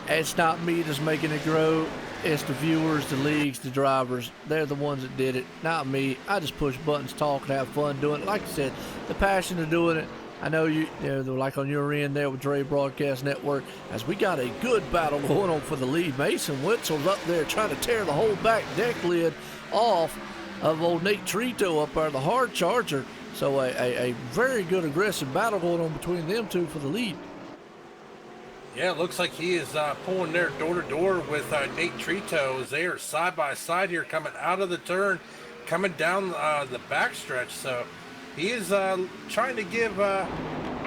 B: It's not me that's making it grow. It's the viewers, the leagues, the drivers. They're the ones that did it, not me. I just push buttons, talk, and have fun doing it. Like I said, the passion of doing it. I know you know, like on your end there with Dre Broadcast Network, as we got a good battle going on for the lead. Mason Witzel's up there trying to tear the whole back deck lid off of old Nate Trito up there, the hard charger. So a very good aggressive battle going on between them two for the lead.
E: Yeah, it looks like he is pulling there door-to-door with Nate Trito as they are side by side here coming out of the turn, coming down the backstretch. So he is trying to give a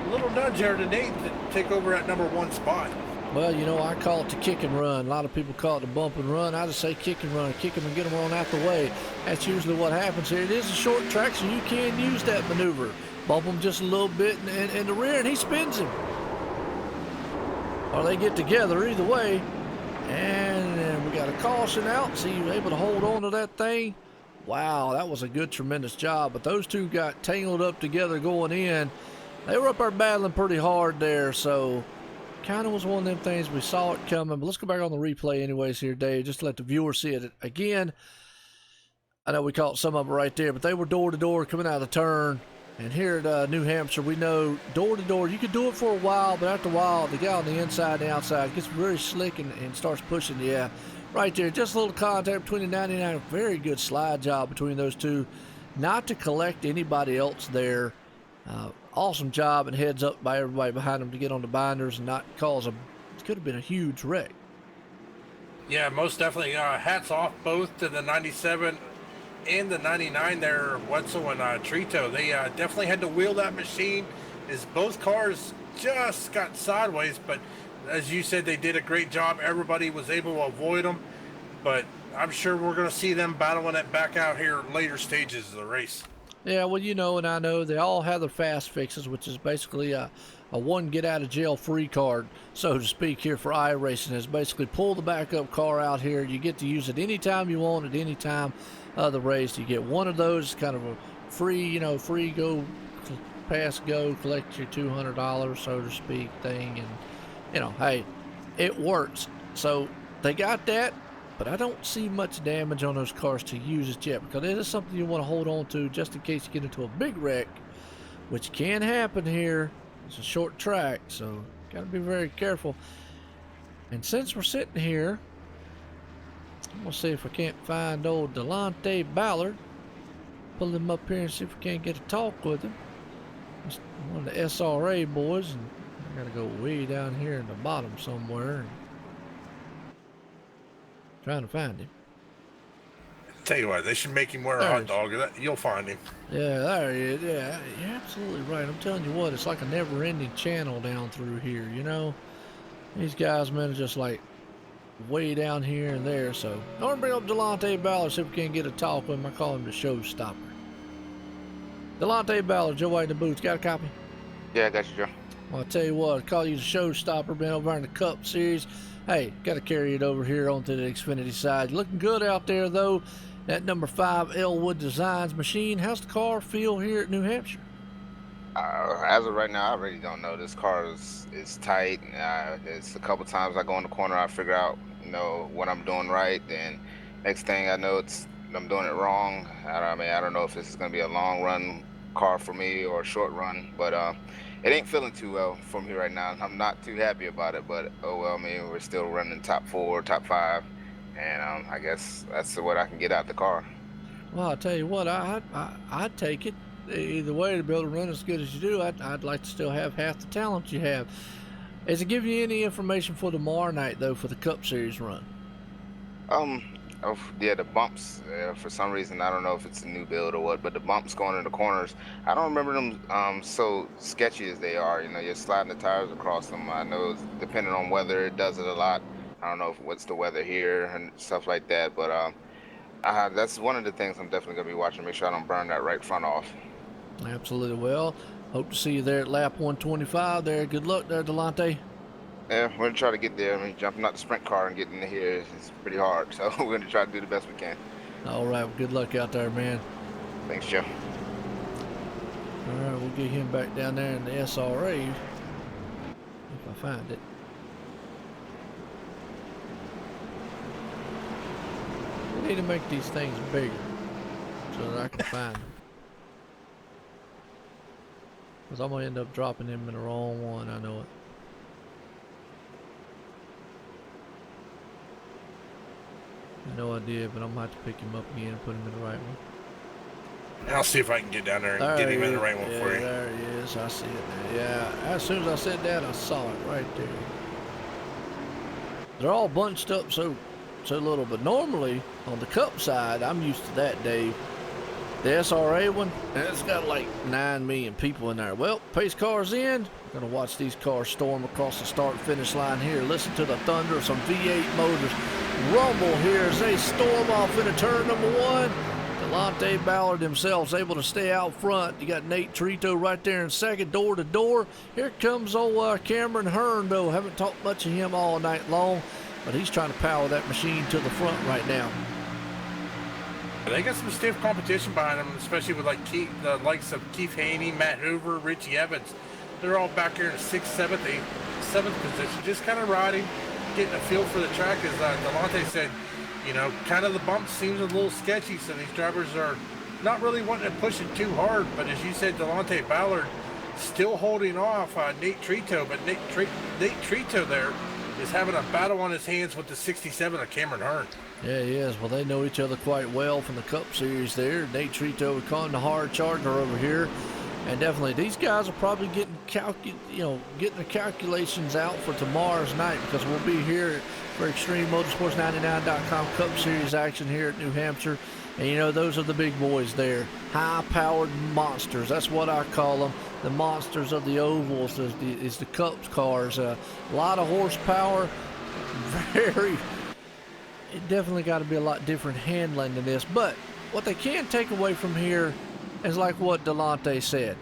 E: little nudge there to Nate to take over at number one spot.
B: Well, you know, I call it the kick and run. A lot of people call it the bump and run. I just say kick and run. Kick them and get them on out the way. That's usually what happens here. It is a short track, so you can use that maneuver. Bump him just a little bit in the rear, and he spins him. Or they get together either way. And then we got a caution out. See, you able to hold on to that thing. Wow, that was a good, tremendous job. But those two got tangled up together going in. They were up there battling pretty hard there, so kind of was one of them things. We saw it coming. But let's go back on the replay anyways here, Dave, just to let the viewers see it again. I know we caught some of it right there, but they were door-to-door coming out of the turn. And here at New Hampshire, we know door-to-door, you can do it for a while, but after a while, the guy on the inside and the outside gets very slick and starts pushing. Yeah, right there, just a little contact between the 99. Very good slide job between those two. Not to collect anybody else there. Awesome job and heads up by everybody behind them to get on the binders and not cause it could have been a huge wreck.
E: Yeah, most definitely. Hats off both to the 97 and the 99 there, Wetzel and Trito. They definitely had to wheel that machine as both cars just got sideways, but as you said, they did a great job. Everybody was able to avoid them, but I'm sure we're going to see them battling it back out here later stages of the race.
B: Yeah, well, you know, and I know they all have their fast fixes, which is basically a one get-out-of-jail-free card, so to speak, here for iRacing. Is basically pull the backup car out here. You get to use it anytime you want, at any time of the race. You get one of those, kind of a free, you know, free go, pass go, collect your $200, so to speak, thing. And, you know, hey, it works. So they got that. But I don't see much damage on those cars to use it yet, because it is something you want to hold on to just in case you get into a big wreck, which can happen here. It's a short track, so got to be very careful. And since we're sitting here, I'm going to see if I can't find old Delonte Ballard. Pull him up here and see if we can't get a talk with him. He's one of the SRA boys, and I got to go way down here in the bottom somewhere. Trying to find him.
E: Tell you what, they should make him wear a hot dog. You'll find him.
B: Yeah, there he is. Yeah, you're absolutely right. I'm telling you what, it's like a never-ending channel down through here, you know? These guys, man, are just like way down here and there. So I want to bring up Delonte Ballard, see if we can get a talk with him. I call him the showstopper. Delonte Ballard, Joe White in the booth. Got a copy?
F: Yeah, I got you, Joe.
B: Well, I'll tell you what, I call you the showstopper, been over in the Cup Series. Hey, got to carry it over here onto the Xfinity side. Looking good out there, though. That number 5 Elwood Designs machine. How's the car feel here at New Hampshire?
F: As of right now, I really don't know. This car is tight. It's a couple times I go in the corner, I figure out, what I'm doing right. Then next thing I know, I'm doing it wrong. I don't know if this is going to be a long run car for me or a short run, but it ain't feeling too well for me right now. I'm not too happy about it, but oh well. I mean, we're still running top 4, top 5, and I guess that's what I can get out of the car.
B: Well, I'll tell you what, I'd take it. Either way, to be able to run as good as you do, I'd like to still have half the talent you have. Is it giving you any information for tomorrow night, though, for the Cup Series run?
F: Yeah, the bumps, for some reason, I don't know if it's a new build or what, but the bumps going in the corners, I don't remember them so sketchy as they are. You're sliding the tires across them. I know it's depending on weather, it does it a lot. I don't know what's the weather here and stuff like that, but that's one of the things I'm definitely going to be watching, make sure I don't burn that right front off.
B: Absolutely. Well, hope to see you there at lap 125 there. Good luck there, Delonte.
F: Yeah, we're going to try to get there. I mean, jumping out the sprint car and getting here is pretty hard, so we're going to try to do the best we can.
B: All right, well, good luck out there, man.
F: Thanks, Joe.
B: All right, we'll get him back down there in the SRA if I find it. We need to make these things bigger so that I can find them. Because I'm going to end up dropping him in the wrong one, I know it. I know I did, but I'm going to have to pick him up again and put him in the right one.
E: I'll see if I can get down there and get him in the right one for you.
B: There he is. I see it now. Yeah, as soon as I said that, I saw it right there. They're all bunched up so little, but normally on the Cup side, I'm used to that, Dave. The SRA one, it's got like 9 million people in there. Well, pace car's in. We're going to watch these cars storm across the start-finish line here. Listen to the thunder of some V8 motors rumble here as they storm off into turn number 1. Delonte Ballard himself is able to stay out front. You got Nate Trito right there in second, door to door. Here comes old Cameron Hearn, though. Haven't talked much of him all night long, but he's trying to power that machine to the front right now.
E: They got some stiff competition behind them, especially with the likes of Keith Haney, Matt Hoover, Richie Evans. They're all back here in 6th, 7th, 8th, 7th position, just kind of riding, getting a feel for the track. As Delonte said, kind of the bump seems a little sketchy, so these drivers are not really wanting to push it too hard. But as you said, Delonte Ballard still holding off Nate Trito, but Nate Trito there is having a battle on his hands with the 67 of Cameron Hearn.
B: Yeah, he is. Well, they know each other quite well from the Cup Series there. Nate Trito calling the hard charger over here. And definitely, these guys are probably getting the calculations out for tomorrow's night, because we'll be here for Extreme Motorsports 99.com Cup Series action here at New Hampshire. And those are the big boys there. High-powered monsters. That's what I call them. The monsters of the ovals is the Cup cars. A lot of horsepower. It definitely got to be a lot different handling than this. But what they can take away from here is like what Delonte said.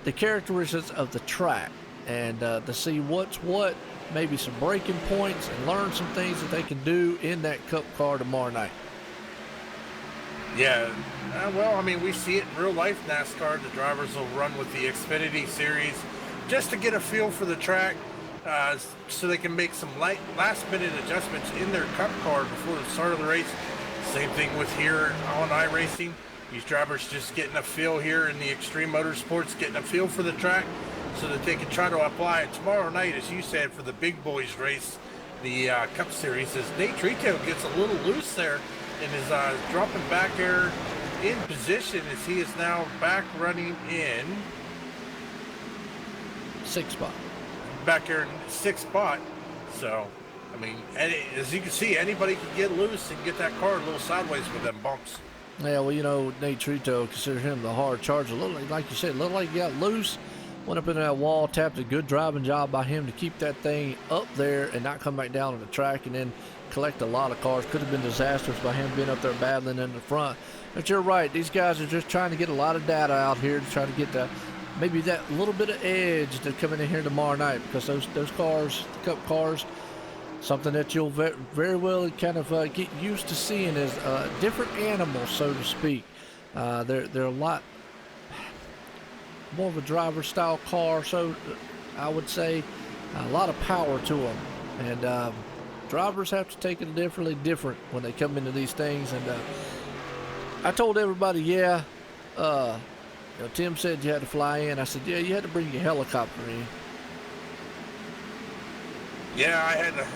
B: The characteristics of the track. And to see what's what, maybe some braking points, and learn some things that they can do in that Cup car tomorrow night.
E: Yeah, we see it in real life NASCAR. The drivers will run with the Xfinity series just to get a feel for the track, so they can make some last-minute adjustments in their Cup car before the start of the race. Same thing with here on Iracing. These drivers just getting a feel here in the Extreme Motorsports, getting a feel for the track so that they can try to apply it tomorrow night, as you said, for the big boys race, the Cup Series. As Nate Trito gets a little loose there and is dropping back there in position, as he is now back running in
B: 6th spot.
E: Back here in 6th spot. So, as you can see, anybody can get loose and get that car a little sideways with them bumps.
B: Yeah, well, Nate Trito, consider him the hard charger. Like you said, looked like he got loose, went up into that wall, tapped. A good driving job by him to keep that thing up there and not come back down on the track and then collect a lot of cars. Could have been disastrous by him being up there battling in the front. But you're right, these guys are just trying to get a lot of data out here to try to get the maybe that little bit of edge to coming in here tomorrow night, because those cars, the Cup cars, something that you'll very well kind of get used to seeing is different animals, so to speak. They're a lot more of a driver style car, so I would say a lot of power to them, and drivers have to take it different when they come into these things. And I told everybody, yeah, Tim said you had to fly in. I said, yeah, you had to bring your helicopter in.
E: Yeah, I had to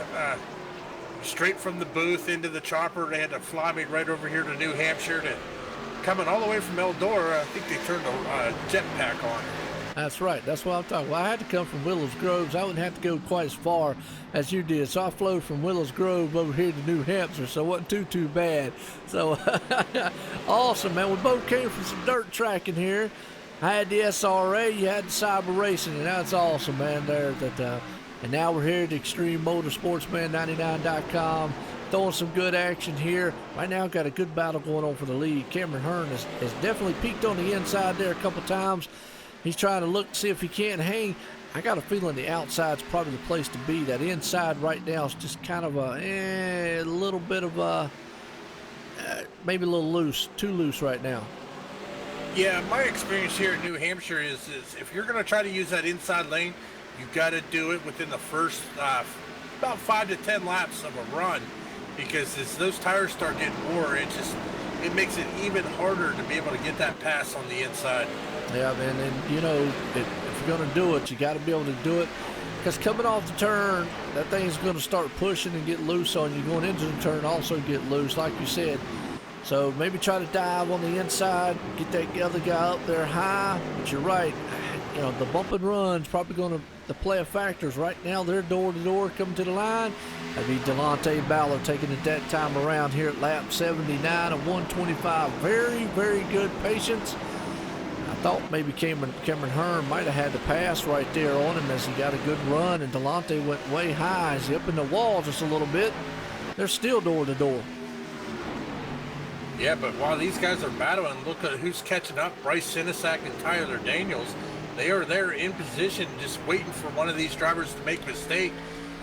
E: straight from the booth into the chopper. They had to fly me right over here to New Hampshire. To coming all the way from Eldora, I think they turned a jetpack on.
B: That's right. That's what I'm talking about. Well, I had to come from Willows Grove. I wouldn't have to go quite as far as you did. So I flew from Willows Grove over here to New Hampshire, so it wasn't too bad. So awesome, man. We both came from some dirt tracking here. I had the SRA, you had the Cyber Racing, and that's awesome, man. And now we're here at ExtremeMotorsportsman99.com, throwing some good action here. Right now, got a good battle going on for the lead. Cameron Hearn has definitely peeked on the inside there a couple times. He's trying to look, see if he can't hang. I got a feeling the outside's probably the place to be. That inside right now is just kind of a little bit of maybe a little loose, too loose right now.
E: Yeah, my experience here at New Hampshire is if you're going to try to use that inside lane, you've got to do it within the first about 5 to 10 laps of a run, because as those tires start getting wore, it makes it even harder to be able to get that pass on the inside.
B: Yeah, man, and if you're going to do it, you got to be able to do it, because coming off the turn, that thing's going to start pushing and get loose on you. Going into the turn also get loose, like you said. So maybe try to dive on the inside, get that other guy up there high. But you're right, the bump and run's probably going to play a factor. Right now, they're door to door coming to the line. That'd be Delonte Ballard taking it that time around here at lap 79 of 125. Very, very good patience. I thought maybe Cameron Hearn might have had the pass right there on him as he got a good run, and Delonte went way high. He's up in the wall just a little bit. They're still door to door.
E: Yeah, but while these guys are battling, look at who's catching up. Bryce Sinisak and Tyler Daniels. They are there in position, just waiting for one of these drivers to make a mistake.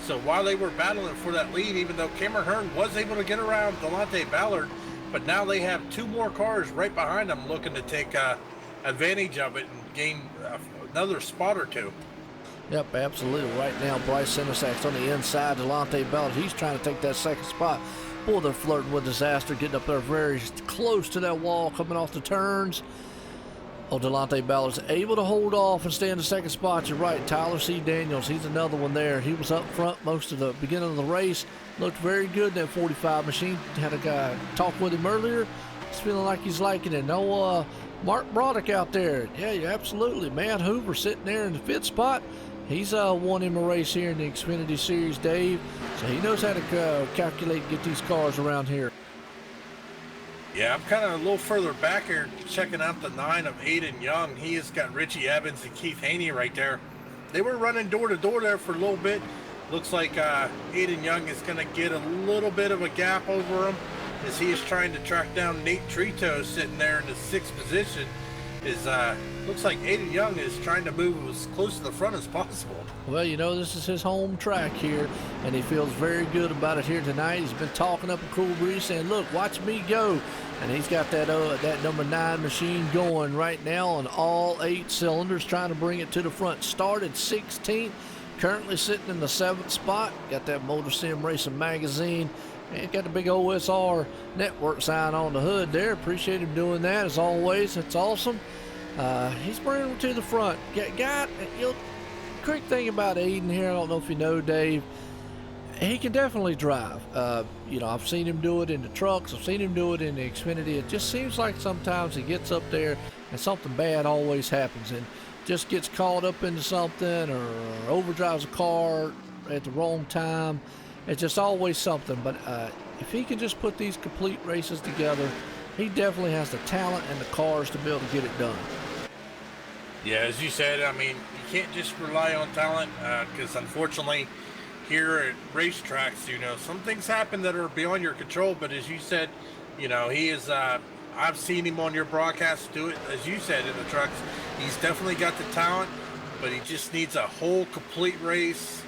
E: So while they were battling for that lead, even though Cameron Hearn was able to get around Delonte Ballard, but now they have two more cars right behind them looking to take advantage of it and gain another spot or two.
B: Yep, absolutely. Right now, Bryce Sinisak's on the inside. Delonte Ballard, he's trying to take that second spot. Boy, they're flirting with disaster, getting up there very close to that wall, coming off the turns. Oh, Delonte Ballard's able to hold off and stay in the second spot. You're right, Tyler C. Daniels, he's another one there. He was up front most of the beginning of the race. Looked very good in that 45 machine. Had a guy talk with him earlier. He's feeling like he's liking it. No, Mark Broderick out there. Yeah, absolutely. Matt Hoover sitting there in the fifth spot. He's won him a race here in the Xfinity Series, Dave. So he knows how to calculate and get these cars around here.
E: Yeah, I'm kind of a little further back here checking out the 9 of Aiden Young. He has got Richie Evans and Keith Haney right there. They were running door to door there for a little bit. Looks like Aiden Young is going to get a little bit of a gap over him as he is trying to track down Nate Trito sitting there in the 6th position. Looks like Aiden Young is trying to move as close to the front as possible.
B: Well, this is his home track here, and he feels very good about it here tonight. He's been talking up a cool breeze, saying, look, watch me go. And he's got that number 9 machine going right now on all 8 cylinders, trying to bring it to the front. Started 16th, currently sitting in the 7th spot. Got that Motor Sim Racing magazine. And got the big OSR network sign on the hood there. Appreciate him doing that, as always. It's awesome. He's bringing him to the front. Quick thing about Aiden here, I don't know if you know, Dave, he can definitely drive. I've seen him do it in the trucks. I've seen him do it in the Xfinity. It just seems like sometimes he gets up there and something bad always happens and just gets caught up into something or overdrives a car at the wrong time. It's just always something. But if he can just put these complete races together, he definitely has the talent and the cars to be able to get it done.
E: Yeah, as you said, I mean, you can't just rely on talent because unfortunately here at racetracks, some things happen that are beyond your control. But as you said, he is I've seen him on your broadcast do it, as you said, in the trucks. He's definitely got the talent, but he just needs a whole complete race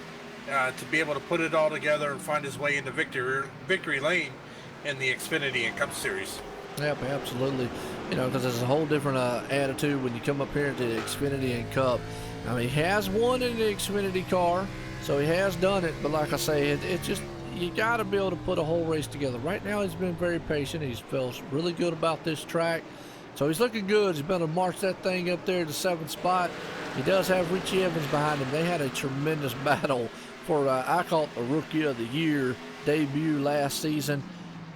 E: to be able to put it all together and find his way into victory lane in the Xfinity and Cup Series.
B: Yep, absolutely. You know, because there's a whole different attitude when you come up here to the Xfinity and Cup. I mean, he has won in the Xfinity car, so he has done it. But like I say, it just, you got to be able to put a whole race together. Right now, he's been very patient. He feels really good about this track. So he's looking good. He's been able to march that thing up there to 7th spot. He does have Richie Evans behind him. They had a tremendous battle for, I call it the Rookie of the Year debut last season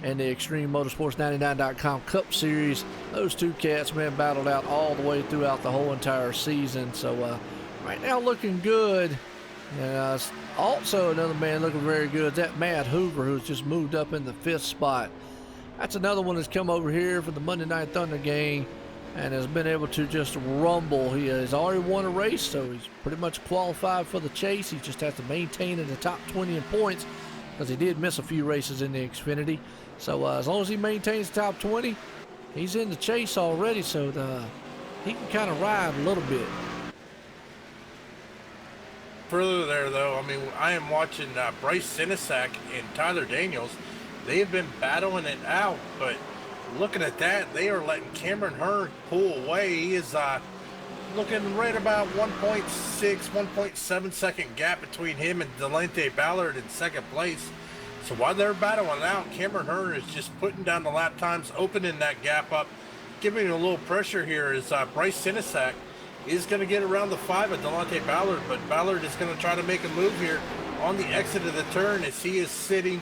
B: in the Extreme Motorsports 99.com Cup Series. Those two cats, man, battled out all the way throughout the whole entire season. So right now looking good. And also another man looking very good, that Matt Hoover, who's just moved up in the 5th spot. That's another one that's come over here for the Monday Night Thunder gang and has been able to just rumble. He has already won a race, so he's pretty much qualified for the chase. He just has to maintain in the top 20 in points because he did miss a few races in the Xfinity. So as long as he maintains the top 20, he's in the chase already, so he can kind of ride a little bit.
E: Further there, though, I mean, I am watching Bryce Sinisak and Tyler Daniels. They have been battling it out, but looking at that, they are letting Cameron Hearn pull away. He is looking right about 1.6, 1.7 second gap between him and Delante Ballard in second place. So while they're battling out, Cameron Hearn is just putting down the lap times, opening that gap up, giving a little pressure here as Bryce Sinisak is going to get around the 5 of Delante Ballard, but Ballard is going to try to make a move here on the exit of the turn as he is sitting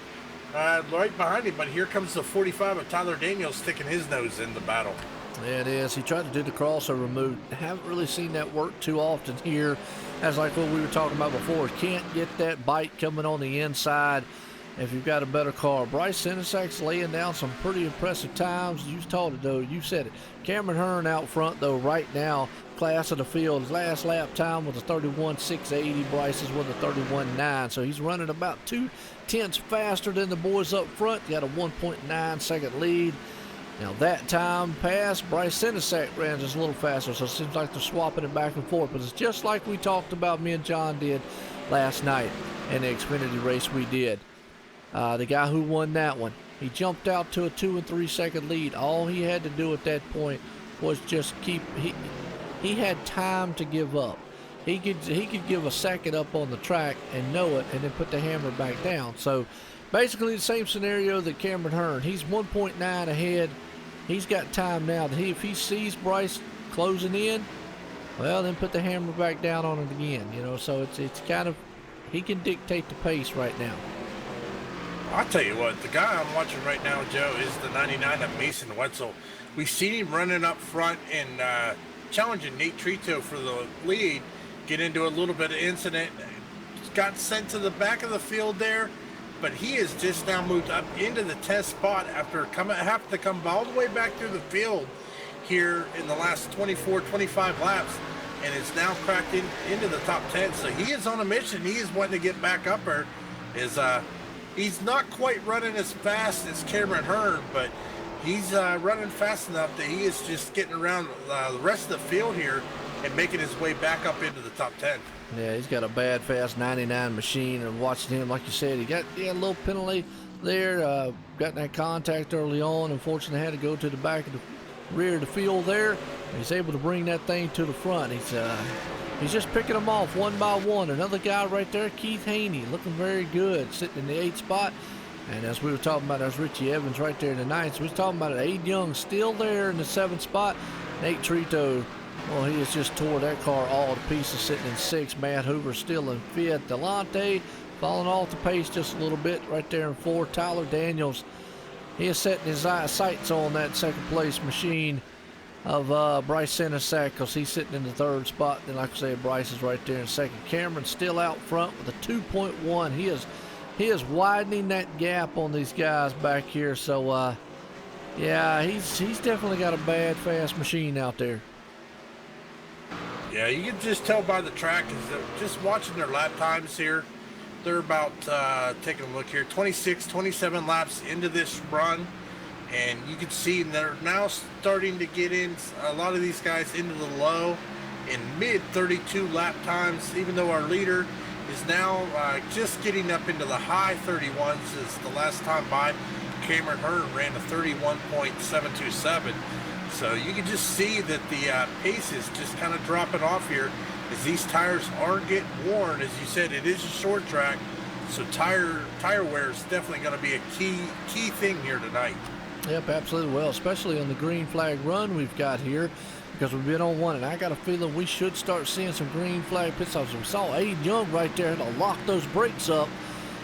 E: right behind him. But here comes the 45 of Tyler Daniels sticking his nose in the battle.
B: Yeah, it is. He tried to do the crossover move. Haven't really seen that work too often here. As like what we were talking about before, can't get that bite coming on the inside if you've got a better car. Bryce Sinisak's laying down some pretty impressive times. You told it, though. You said it. Cameron Hearn out front, though, right now, class of the field. His last lap time was a 31.680. Bryce's with a 31.9. So he's running about 0.2 faster than the boys up front. He got a 1.9 second lead. Now that time passed, Bryce Sinisak ran just a little faster, so it seems like they're swapping it back and forth. But it's just like we talked about, me and John did last night in the Xfinity race we did. The guy who won that one, he jumped out to a 2 and 3 second lead. All he had to do at that point was just keep. He had time to give up. He could give a second up on the track and know it, and then put the hammer back down. So basically the same scenario that Cameron Hearn. He's 1.9 ahead. He's got time now. If he sees Bryce closing in, well, then put the hammer back down on it again. You know, so it's kind of, he can dictate the pace right now.
E: I'll tell you what, the guy I'm watching right now, Joe, is the 99 of Mason Wetzel. We've seen him running up front and challenging Nate Trito for the lead, get into a little bit of incident, got sent to the back of the field there, but he has just now moved up into the 10th spot after having to come all the way back through the field here in the last 24, 25 laps, and is now cracked into the top 10. So he is on a mission. He is wanting to get back up there. He's not quite running as fast as Cameron Hearn, but he's running fast enough that he is just getting around the rest of the field here and making his way back up into the top 10.
B: Yeah, he's got a bad, fast 99 machine, and watching him, like you said, he got a little penalty there, got in that contact early on. Unfortunately, had to go to the back of the rear of the field there. He's able to bring that thing to the front. He's just picking them off one by one. Another guy right there, Keith Haney, looking very good, sitting in the 8th spot. And as we were talking about, there's Richie Evans right there in the 9th. So we was talking about it. Aid Young still there in the 7th spot. Nate Trito, well, he has just tore that car all to pieces, sitting in 6th. Matt Hoover still in 5th. Delante falling off the pace just a little bit right there in 4th. Tyler Daniels, he is setting his sights on that 2nd place machine of Bryce Sinisak, because he's sitting in the 3rd spot. Then, like I said, Bryce is right there in 2nd. Cameron still out front with a 2.1. He is widening that gap on these guys back here. So, yeah, he's definitely got a bad, fast machine out there.
E: Yeah, you can just tell by the track, just watching their lap times here. They're about, taking a look here, 26, 27 laps into this run. and you can see they're now starting to get in, a lot of these guys, into the low and mid 32 lap times, even though our leader is now just getting up into the high 31s. As the last time by, Cameron Hearn ran a 31.727. So you can just see that the pace is just kind of dropping off here as these tires are getting worn. As you said, it is a short track, so tire wear is definitely going to be a key thing here tonight.
B: Yep, absolutely. Well, especially on the green flag run we've got here, because we've been on one, and I got a feeling we should start seeing some green flag pit stops. We saw Aiden Young right there to lock those brakes up.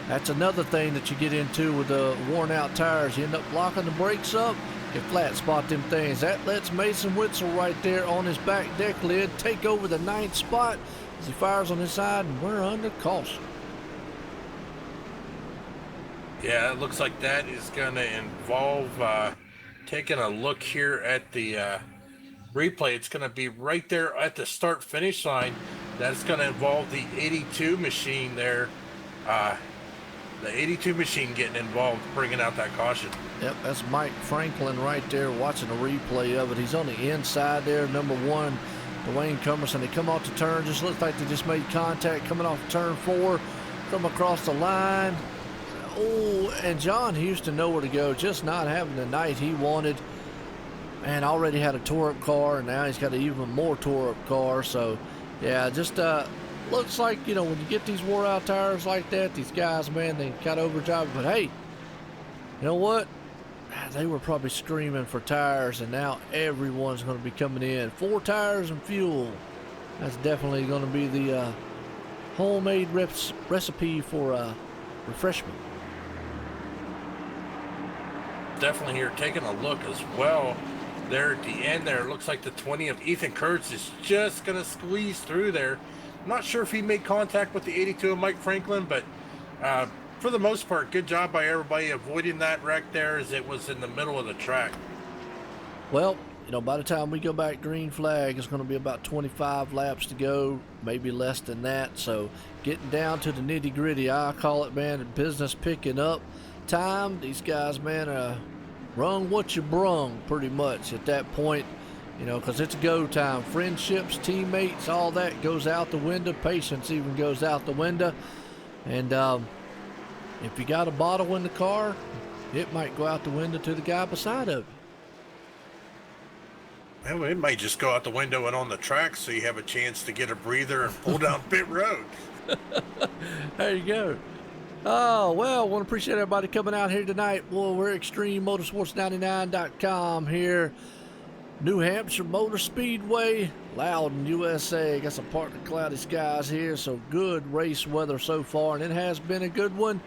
B: That's another thing that you get into with the worn out tires. You end up locking the brakes up, you flat spot them things. That lets Mason Witzel right there on his back deck lid take over the 9th spot as he fires on his side, and we're under caution.
E: Yeah, it looks like that is going to involve taking a look here at the replay. It's going to be right there at the start finish line. That's going to involve the 82 machine there. The 82 machine getting involved, bringing out that caution.
B: Yep, that's Mike Franklin right there watching a replay of it. He's on the inside there, number 1, Dwayne Cumberson. They come off the turn, just looks like they just made contact coming off turn 4, come across the line. Oh, and John Houston nowhere to go, just not having the night he wanted. And already had a tore up car, and now he's got an even more tore up car. So, yeah, just looks like, you know, when you get these wore out tires like that, these guys, man, they got overdrive. But hey, you know what? They were probably screaming for tires, and now everyone's going to be coming in. 4 tires and fuel. That's definitely going to be the homemade recipe for refreshment.
E: Definitely here taking a look as well. There at the end there, it looks like the 20 of Ethan Kurtz is just going to squeeze through there. I'm not sure if he made contact with the 82 of Mike Franklin, but for the most part, good job by everybody avoiding that wreck there as it was in the middle of the track.
B: Well, you know, by the time we go back green flag, it's going to be about 25 laps to go, maybe less than that. So getting down to the nitty gritty, I call it, man, business picking up time. These guys, man, rung what you brung pretty much at that point, you know, because it's go time. Friendships, teammates, all that goes out the window. Patience even goes out the window. And if you got a bottle in the car, it might go out the window to the guy beside of you.
E: Well, it might just go out the window and on the track, so you have a chance to get a breather and pull down pit road.
B: There you go. Oh, well, want to appreciate everybody coming out here tonight. Well, we're ExtremeMotorsports99.com here. New Hampshire Motor Speedway, Loudon, USA. Got some partly cloudy skies here, so good race weather so far, and it has been a good one.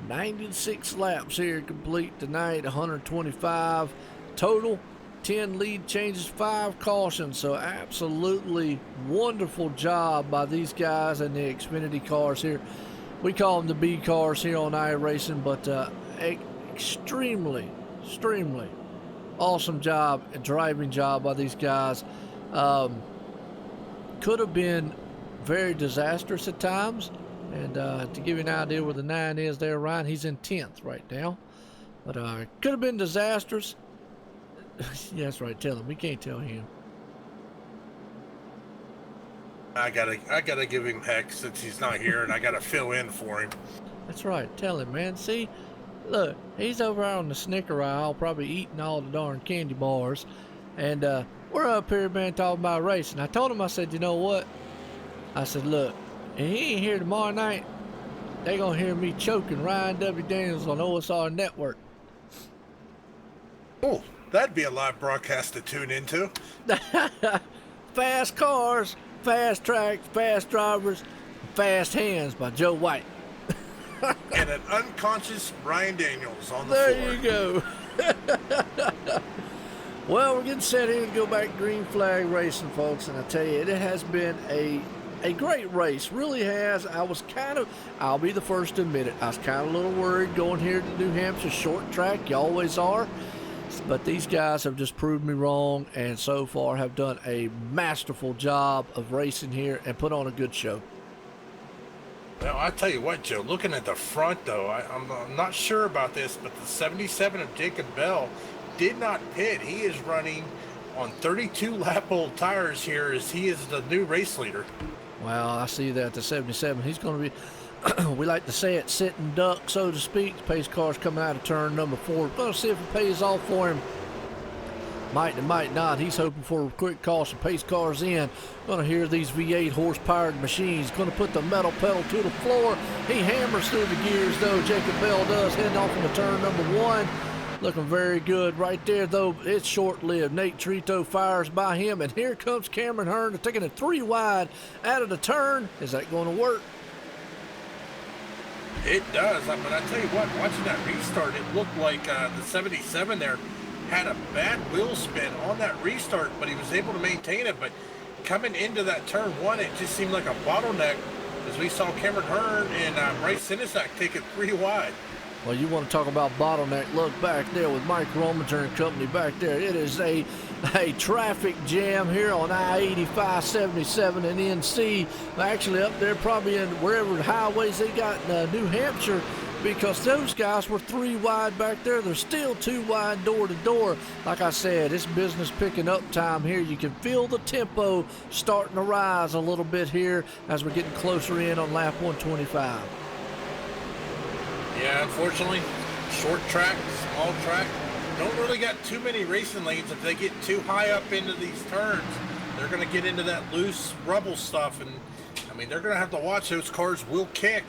B: 96 laps here complete tonight, 125 total, 10 lead changes, 5 cautions, so absolutely wonderful job by these guys in the Xfinity cars here. We call them the B cars here on iRacing, but extremely awesome job and driving job by these guys. Could have been very disastrous at times, and to give you an idea where the 9 is there, Ryan, he's in 10th right now, but could have been disastrous. Yeah, that's right, tell him. We can't tell him.
E: I gotta give him heck since he's not here, and I gotta fill in for him.
B: That's right, tell him, man. See, look, he's over on the Snicker aisle, probably eating all the darn candy bars, and we're up here, man, talking about racing. I told him, I said, you know what? I said, look, if he ain't here tomorrow night, they gonna hear me choking Ryan W. Daniels on OSR Network.
E: Oh, that'd be a live broadcast to tune into.
B: Fast cars, fast tracks, fast drivers, fast hands by Joe White.
E: And an unconscious Ryan Daniels on the
B: floor.
E: There
B: you go. Well, we're getting set here to go back green flag racing, folks, and I tell you, it has been a great race, really has. I'll be the first to admit it, I was kind of a little worried going here to New Hampshire, short track, you always are. But these guys have just proved me wrong, and so far have done a masterful job of racing here and put on a good show.
E: Now, I tell you what, Joe, looking at the front, though, I'm not sure about this, but the 77 of Jacob Bell did not pit. He is running on 32 lap old tires here, as he is the new race leader.
B: Well, I see that the 77. He's going to be, we like to say it, sitting duck, so to speak. Pace car's coming out of turn number 4. Going to see if it pays off for him. Might and might not. He's hoping for a quick caution. Pace car's in. Going to hear these V8 horse-powered machines. Going to put the metal pedal to the floor. He hammers through the gears, though. Jacob Bell does, heading off into turn number 1. Looking very good right there, though. It's short-lived. Nate Trito fires by him, and here comes Cameron Hearn taking it 3 wide out of the turn. Is that going to work?
E: It does. I mean, I tell you what, watching that restart, it looked like the 77 there had a bad wheel spin on that restart, but he was able to maintain it. But coming into that turn 1, it just seemed like a bottleneck, as we saw Cameron Hearn and Bryce Sinisak take it 3 wide.
B: Well, you want to talk about bottleneck. Look back there with Mike Rominger and company back there. It is a traffic jam here on I-85, 77 and NC. Actually up there probably in wherever the highways they got in New Hampshire, because those guys were 3 wide back there. They're still 2 wide door to door. Like I said, it's business picking up time here. You can feel the tempo starting to rise a little bit here as we're getting closer in on lap 125.
E: Yeah, unfortunately, short track, small track, don't really got too many racing lanes. If they get too high up into these turns, they're going to get into that loose rubble stuff. And, I mean, they're going to have to watch. Those cars will kick,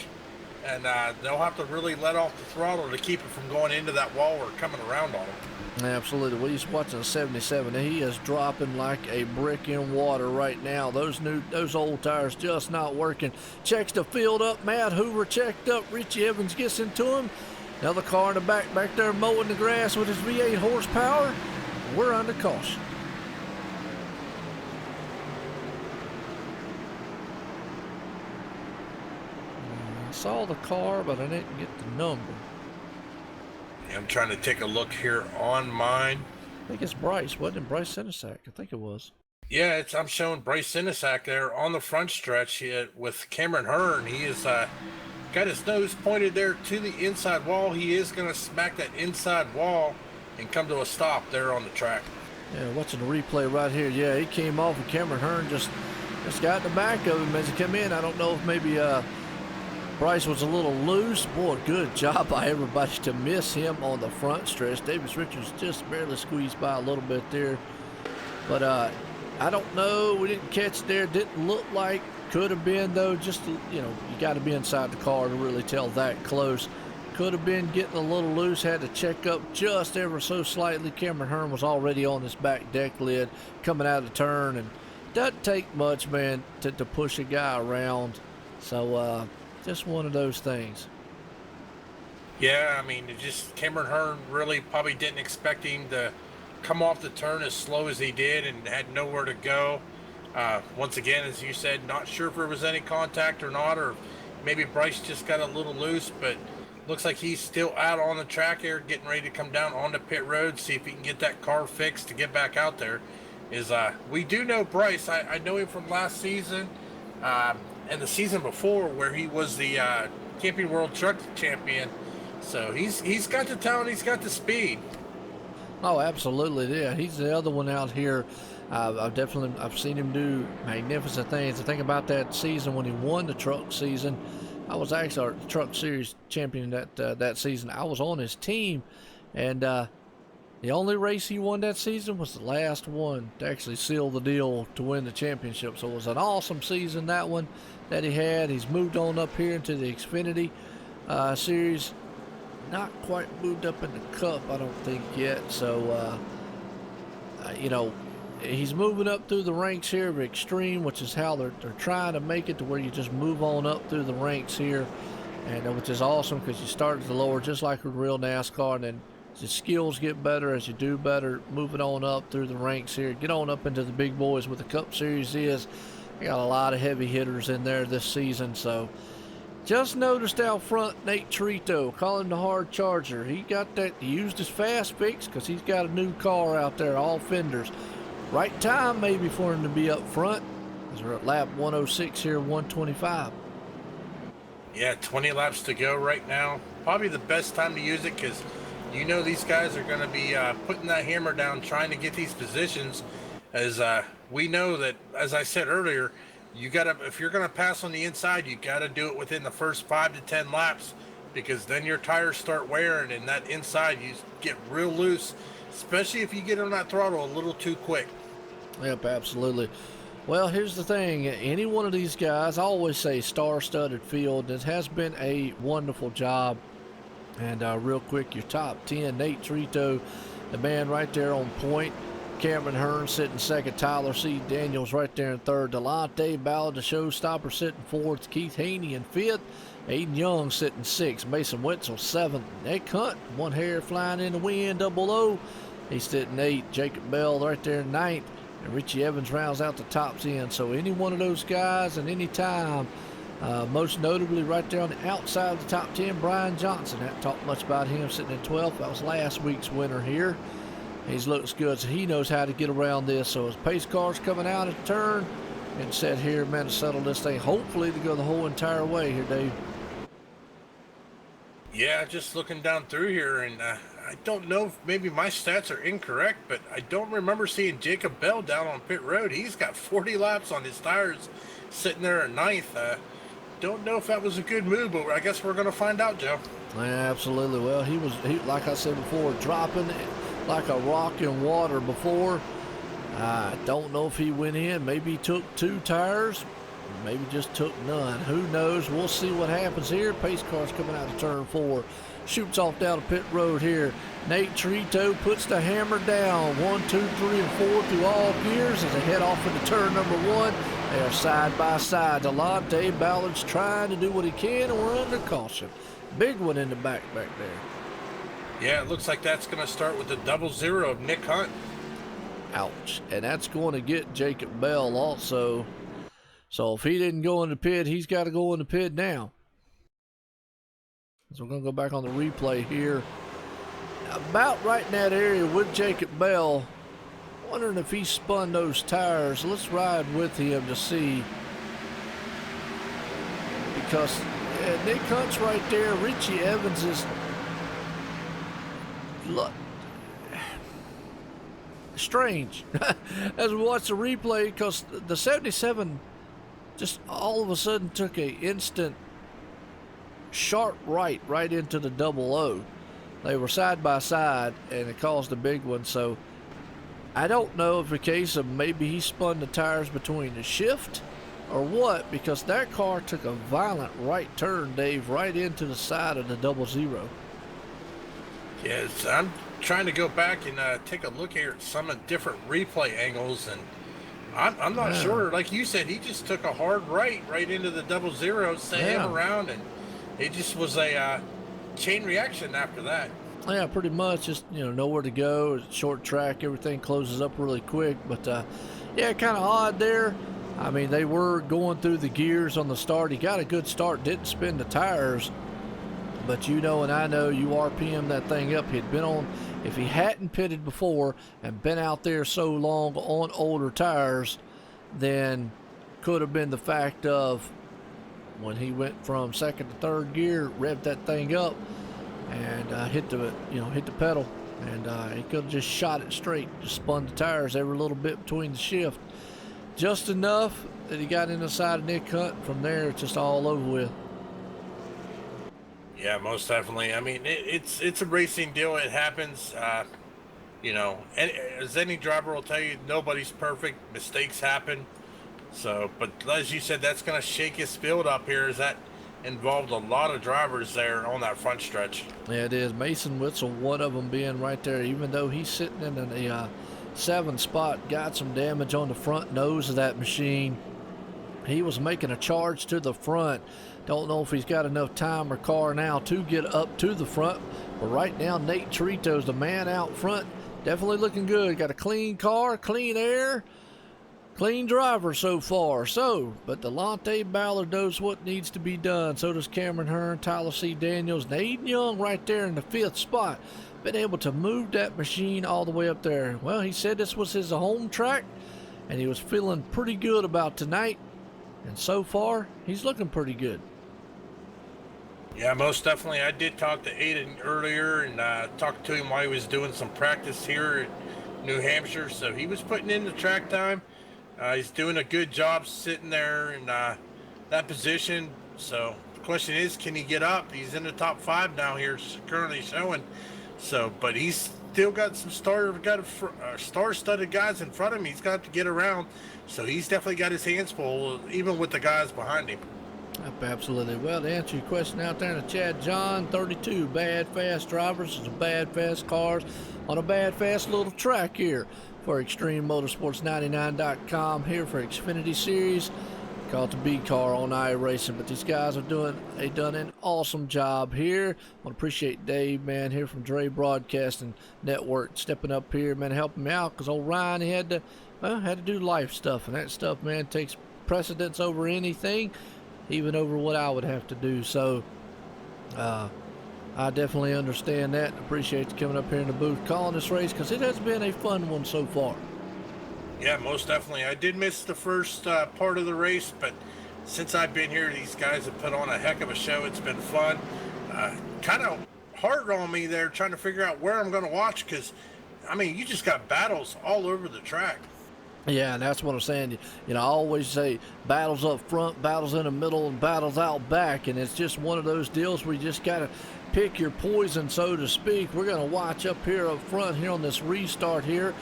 E: and they'll have to really let off the throttle to keep it from going into that wall or coming around on them.
B: Absolutely. Well, he's watching the 77. He is dropping like a brick in water right now. Those old tires just not working. Checks the field up. Matt Hoover checked up. Richie Evans gets into him. Another car in the back there mowing the grass with his V8 horsepower. We're under caution. I saw the car, but I didn't get the number.
E: I'm trying to take a look here on mine.
B: I think it's Bryce, wasn't it? Bryce Sinisak, I think it was.
E: Yeah, I'm showing Bryce Sinisak there on the front stretch with Cameron Hearn. He is got his nose pointed there to the inside wall. He is going to smack that inside wall and come to a stop there on the track.
B: Yeah, watching the replay right here. Yeah, he came off and Cameron Hearn just got in the back of him as he came in. I don't know if maybe Bryce was a little loose. Boy, good job by everybody to miss him on the front stretch. Davis Richards just barely squeezed by a little bit there. But I don't know. We didn't catch there. Didn't look like. Could have been, though. Just, you got to be inside the car to really tell that close. Could have been getting a little loose. Had to check up just ever so slightly. Cameron Hearn was already on his back deck lid coming out of the turn. And doesn't take much, man, to push a guy around. So, just one of those things.
E: Yeah, I mean, Cameron Hearn really probably didn't expect him to come off the turn as slow as he did and had nowhere to go. Once again, as you said, not sure if there was any contact or not, or maybe Bryce just got a little loose, but looks like he's still out on the track here, getting ready to come down onto pit road, see if he can get that car fixed to get back out there. We do know Bryce. I know him from last season. And the season before, where he was the Camping World Truck Champion. So he's got the talent, he's got the speed.
B: Oh, absolutely, yeah. He's the other one out here. I've seen him do magnificent things. I think about that season when he won the truck season. I was actually our truck series champion that season. I was on his team, and the only race he won that season was the last one to actually seal the deal to win the championship. So it was an awesome season, that one that he had. He's moved on up here into the Xfinity series. Not quite moved up in the Cup, I don't think, yet. So, he's moving up through the ranks here of Extreme, which is how they're trying to make it to where you just move on up through the ranks here, and which is awesome because you start at the lower just like with real NASCAR, and then the skills get better as you do better, moving on up through the ranks here. Get on up into the big boys with the Cup Series is. We got a lot of heavy hitters in there this season, so just noticed out front Nate Trito, call him the hard charger. He used his fast fix because he's got a new car out there, all fenders. Right time maybe for him to be up front as we're at lap 106 here, 125.
E: Yeah, 20 laps to go right now. Probably the best time to use it because you know these guys are going to be putting that hammer down, trying to get these positions. As we know that, as I said earlier, you gotta, if you're going to pass on the inside, you got to do it within the first 5 to 10 laps, because then your tires start wearing, and that inside you get real loose, especially if you get on that throttle a little too quick.
B: Yep, absolutely. Well, here's the thing. Any one of these guys, I always say star-studded field. It has been a wonderful job. And real quick, your top 10, Nate Trito, the man right there on point. Cameron Hearn sitting second. Tyler C. Daniels right there in third. Delonte Ballard, the showstopper, sitting fourth. Keith Haney in fifth. Aiden Young sitting sixth. Mason Wetzel seventh. Nick Hunt, one hair flying in the wind, 00. He's sitting eighth. Jacob Bell right there in ninth. And Richie Evans rounds out the top 10. So any one of those guys and any time, most notably right there on the outside of the top 10, Brian Johnson. Haven't talked much about him, sitting in 12th. That was last week's winner here. He looks good, so he knows how to get around this. So his pace car's coming out at the turn, and set here, man, to settle this thing, hopefully to go the whole entire way here, Dave.
E: Yeah, just looking down through here, and I don't know if maybe my stats are incorrect, but I don't remember seeing Jacob Bell down on pit road. He's got 40 laps on his tires, sitting there at ninth. Don't know if that was a good move, but I guess we're going to find out, Joe.
B: Yeah, absolutely. Well, he like I said before, dropping like a rock in water before. I don't know if he went in. Maybe he took 2 tires. Maybe just took none. Who knows? We'll see what happens here. Pace car's coming out of turn 4. Shoots off down the pit road here. Nate Trito puts the hammer down. 1, 2, 3, and 4 through all gears as they head off into turn number 1. They are side by side. Delonte Ballard's trying to do what he can, and we're under caution. Big one in the back there.
E: Yeah, it looks like that's going to start with the 00 of Nick Hunt.
B: Ouch. And that's going to get Jacob Bell also. So if he didn't go in the pit, he's got to go in the pit now. So we're going to go back on the replay here. About right in that area with Jacob Bell. Wondering if he spun those tires. Let's ride with him to see. Because Nick Hunt's right there. Richie Evans is... Look. Strange. As we watch the replay, because the 77 just all of a sudden took a instant sharp right into the 00. They were side by side, and it caused a big one. So I don't know if the case of maybe he spun the tires between the shift or what, because that car took a violent right turn, Dave, right into the side of the 00.
E: Yes, I'm trying to go back and take a look here at some of different replay angles, and I'm not sure. Like you said, he just took a hard right into the 00, sent him around, and it just was a chain reaction after that.
B: Yeah, pretty much. Just, nowhere to go. Short track, everything closes up really quick. But, yeah, kind of odd there. I mean, they were going through the gears on the start. He got a good start, didn't spin the tires. But and I know, you RPM that thing up. He'd been on, if he hadn't pitted before and been out there so long on older tires, then could have been the fact of when he went from second to third gear, revved that thing up and hit the pedal, and he could have just shot it straight, just spun the tires every little bit between the shift, just enough that he got in the side of Nick Hunt. From there, it's just all over with.
E: Yeah, most definitely. I mean, it's a racing deal. It happens. And as any driver will tell you, nobody's perfect. Mistakes happen. So, but as you said, that's going to shake his field up here, as that involved a lot of drivers there on that front stretch.
B: Yeah, it is. Mason Witzel, one of them being right there, even though he's sitting in the 7 spot, got some damage on the front nose of that machine. He was making a charge to the front. Don't know if he's got enough time or car now to get up to the front. But right now, Nate Trito's the man out front. Definitely looking good. Got a clean car, clean air, clean driver so far. But Delonte Ballard knows what needs to be done. So does Cameron Hearn, Tyler C. Daniels, and Aiden Young right there in the 5th spot. Been able to move that machine all the way up there. Well, he said this was his home track, and he was feeling pretty good about tonight. And so far, he's looking pretty good.
E: Yeah, most definitely. I did talk to Aiden earlier and talked to him while he was doing some practice here at New Hampshire. So he was putting in the track time. He's doing a good job sitting there in that position. So the question is, can he get up? He's in the top 5 now here, currently showing. So, but he's still got some star-studded guys in front of him. He's got to get around. So he's definitely got his hands full, even with the guys behind him.
B: Yep, absolutely. Well, to answer your question out there in the chat, John, 32 bad, fast drivers is bad, fast cars on a bad, fast little track here for Extreme Motorsports 99.com here for Xfinity Series. Called the B car on Iracing, but these guys are done an awesome job here. I want to appreciate Dave, man, here from Dre Broadcasting Network, stepping up here, man, helping me out, because old Ryan, he had to do life stuff, and that stuff, man, takes precedence over anything, even over what I would have to do. So I definitely understand that. Appreciate you coming up here in the booth calling this race, because it has been a fun one so far.
E: Yeah, most definitely. I did miss the first part of the race, but since I've been here, these guys have put on a heck of a show. It's been fun. Kind of hard on me there trying to figure out where I'm going to watch, because, I mean, you just got battles all over the track.
B: Yeah, and that's what I'm saying. You know, I always say battles up front, battles in the middle, and battles out back, and it's just one of those deals where you just got to pick your poison, so to speak. We're going to watch up here up front here on this restart here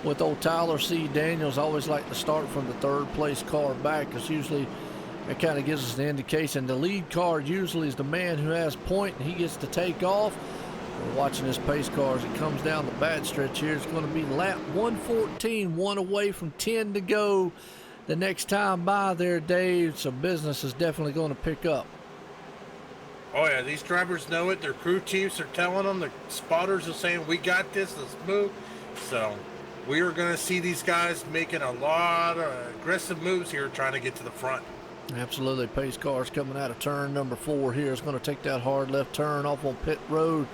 B: with old Tyler C. Daniels. I always like to start from the third place car back, because usually it kind of gives us an indication. The lead car usually is the man who has point, and he gets to take off. We're watching this pace car as it comes down the bad stretch here. It's going to be lap 114, 1 away from 10 to go the next time by there, Dave. So business is definitely going to pick up.
E: Oh, yeah, these drivers know it. Their crew chiefs are telling them. The spotters are saying, we got this, let's move. So we are going to see these guys making a lot of aggressive moves here trying to get to the front.
B: Absolutely. Pace car's coming out of turn number 4 here. It's going to take that hard left turn off on pit road.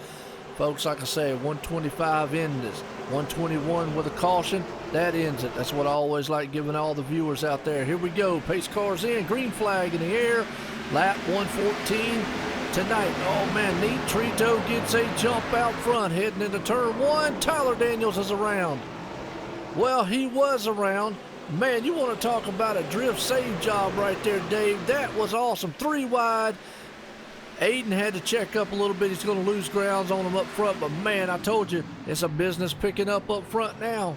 B: Folks, like I say, 125 in this. 121 with a caution. That ends it. That's what I always like giving all the viewers out there. Here we go. Pace car's in. Green flag in the air. Lap 114 tonight. Oh, man. Neat Trito gets a jump out front heading into turn 1. Tyler Daniels is around. Well, he was around. Man, you want to talk about a drift save job right there, Dave. That was awesome. 3 wide. Aiden had to check up a little bit. He's going to lose grounds on him up front. But, man, I told you, it's a business picking up front now.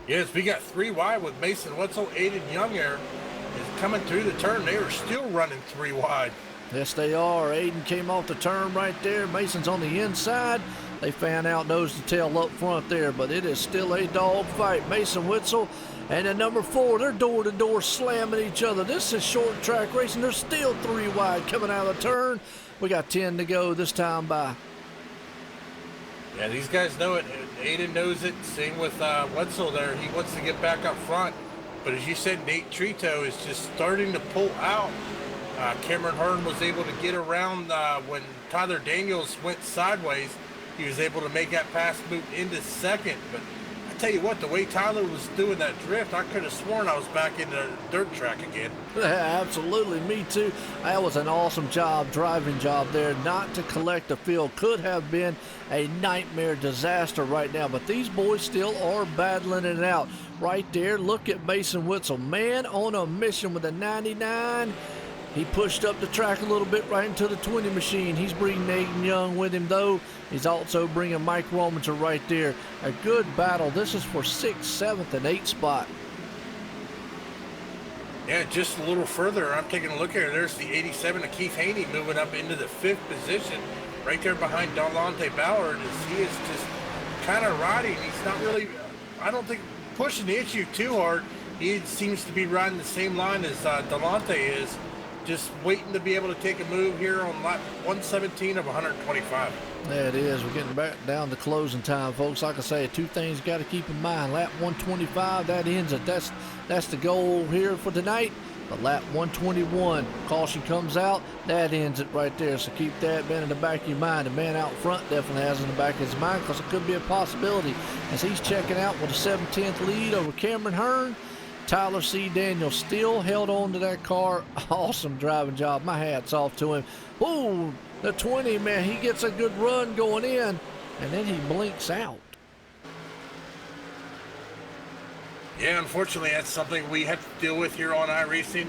E: Yes, we got 3 wide with Mason Wetzel. Aiden Young there is coming through the turn. They are still running 3 wide.
B: Yes, they are. Aiden came off the turn right there. Mason's on the inside. They fan out nose to tail up front there, but it is still a dog fight. Mason Wetzel and the number 4, they're door-to-door slamming each other. This is short track racing. They're still 3 wide coming out of the turn. We got 10 to go this time by.
E: Yeah, these guys know it. Aiden knows it. Same with Wetzel there. He wants to get back up front. But as you said, Nate Trito is just starting to pull out. Cameron Hearn was able to get around when Tyler Daniels went sideways. He was able to make that pass move into second. But I tell you what, the way Tyler was doing that drift, I could have sworn I was back in the dirt track again.
B: Absolutely, me too. That was an awesome driving job there. Not to collect the field could have been a nightmare disaster right now, but these boys still are battling it out. Right there, look at Mason Wetzel, man on a mission with a 99. He pushed up the track a little bit right into the 20 machine. He's bringing Aiden Young with him, though. He's also bringing Mike Romanson right there. A good battle. This is for 6th, 7th, and 8th spot.
E: Yeah, just a little further. I'm taking a look here. There's the 87 of Keith Haney moving up into the 5th position. Right there behind Delonte Ballard. As he is just kind of riding. He's not really, I don't think, pushing the issue too hard. He seems to be riding the same line as Delonte is. Just waiting to be able to take a move here on lap 117 of 125.
B: There it is. We're getting back down to closing time, folks. Like I say, 2 things you got to keep in mind. Lap 125, that ends it. That's the goal here for tonight. But lap 121, caution comes out, that ends it right there. So keep that man in the back of your mind. The man out front definitely has in the back of his mind, because it could be a possibility as he's checking out with a 7/10 lead over Cameron Hearn. Tyler C. Daniels still held on to that car. Awesome driving job. My hat's off to him. Ooh, the 20, man, he gets a good run going in, and then he blinks out.
E: Yeah, unfortunately, that's something we have to deal with here on iRacing.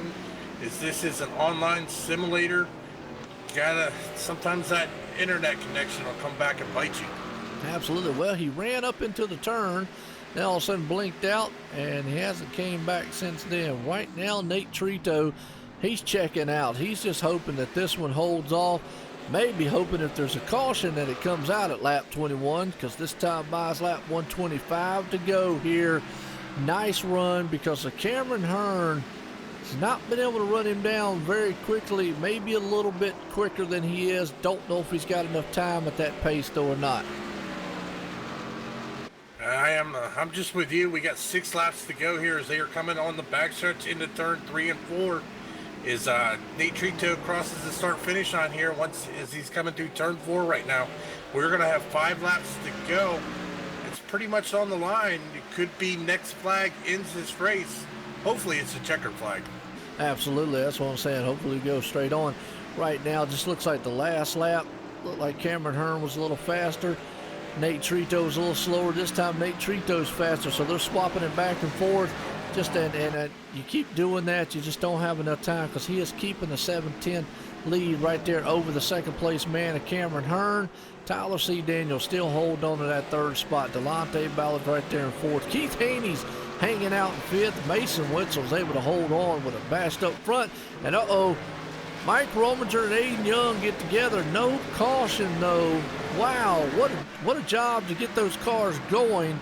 E: This is an online simulator. Sometimes that internet connection will come back and bite you.
B: Absolutely. Well, he ran up into the turn, then all of a sudden blinked out, and he hasn't came back since then. Right now, Nate Trito, he's checking out. He's just hoping that this one holds off. Maybe hoping if there's a caution that it comes out at lap 21, because this time buys lap 125 to go here. Nice run, because of Cameron Hearn has not been able to run him down very quickly, maybe a little bit quicker than he is. Don't know if he's got enough time at that pace though or not.
E: I'm just with you. We got 6 laps to go here as they are coming on the backstretch into turn 3 and 4. Is Nate Trito crosses the start finish on here as he's coming through turn 4 right now. We're gonna have 5 laps to go. It's pretty much on the line. It could be next flag ends this race. Hopefully it's a checkered flag.
B: Absolutely, that's what I'm saying. Hopefully we go straight on. Right now, just looks like the last lap looked like Cameron Hearn was a little faster. Nate Trito's a little slower. This time Nate Trito's faster, so they're swapping it back and forth. And you keep doing that, you just don't have enough time, because he is keeping the 7-10 lead right there over the second place man of Cameron Hearn. Tyler C. Daniels still holding on to that 3rd spot. Delonte Ballard right there in 4th. Keith Haney's hanging out in 5th. Mason Witzel's able to hold on with a bashed up front. And Mike Rominger and Aiden Young get together. No caution though. Wow, what a job to get those cars going.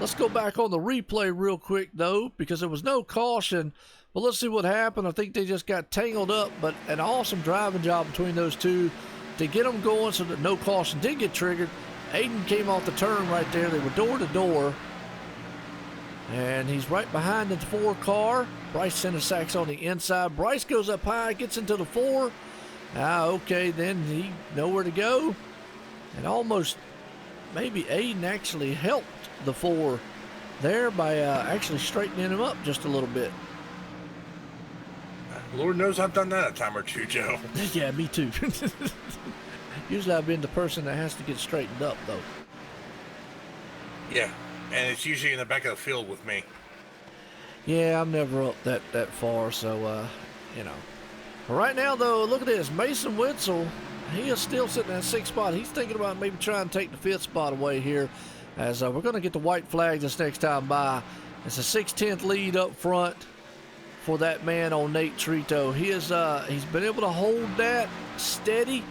B: Let's go back on the replay real quick though, because there was no caution. But let's see what happened. I think they just got tangled up, but an awesome driving job between those two to get them going so that no caution did get triggered. Aiden came off the turn right there. They were door to door. And he's right behind the 4 car. Bryce Cinesac's on the inside. Bryce goes up high, gets into the 4. Okay, then he nowhere to go. And almost maybe Aiden actually helped the 4 there by actually straightening him up just a little bit.
E: Lord knows I've done that a time or two, Joe.
B: Yeah, me too. Usually I've been the person that has to get straightened up, though.
E: Yeah, and it's usually in the back of the field with me.
B: Yeah, I'm never up that far, so, you know. Right now, though, look at this. Mason Witzel, he is still sitting at 6th spot. He's thinking about maybe trying to take the 5th spot away here, as we're going to get the white flag this next time by. It's a 6/10 lead up front for that man on Nate Trito. He's been able to hold that steady,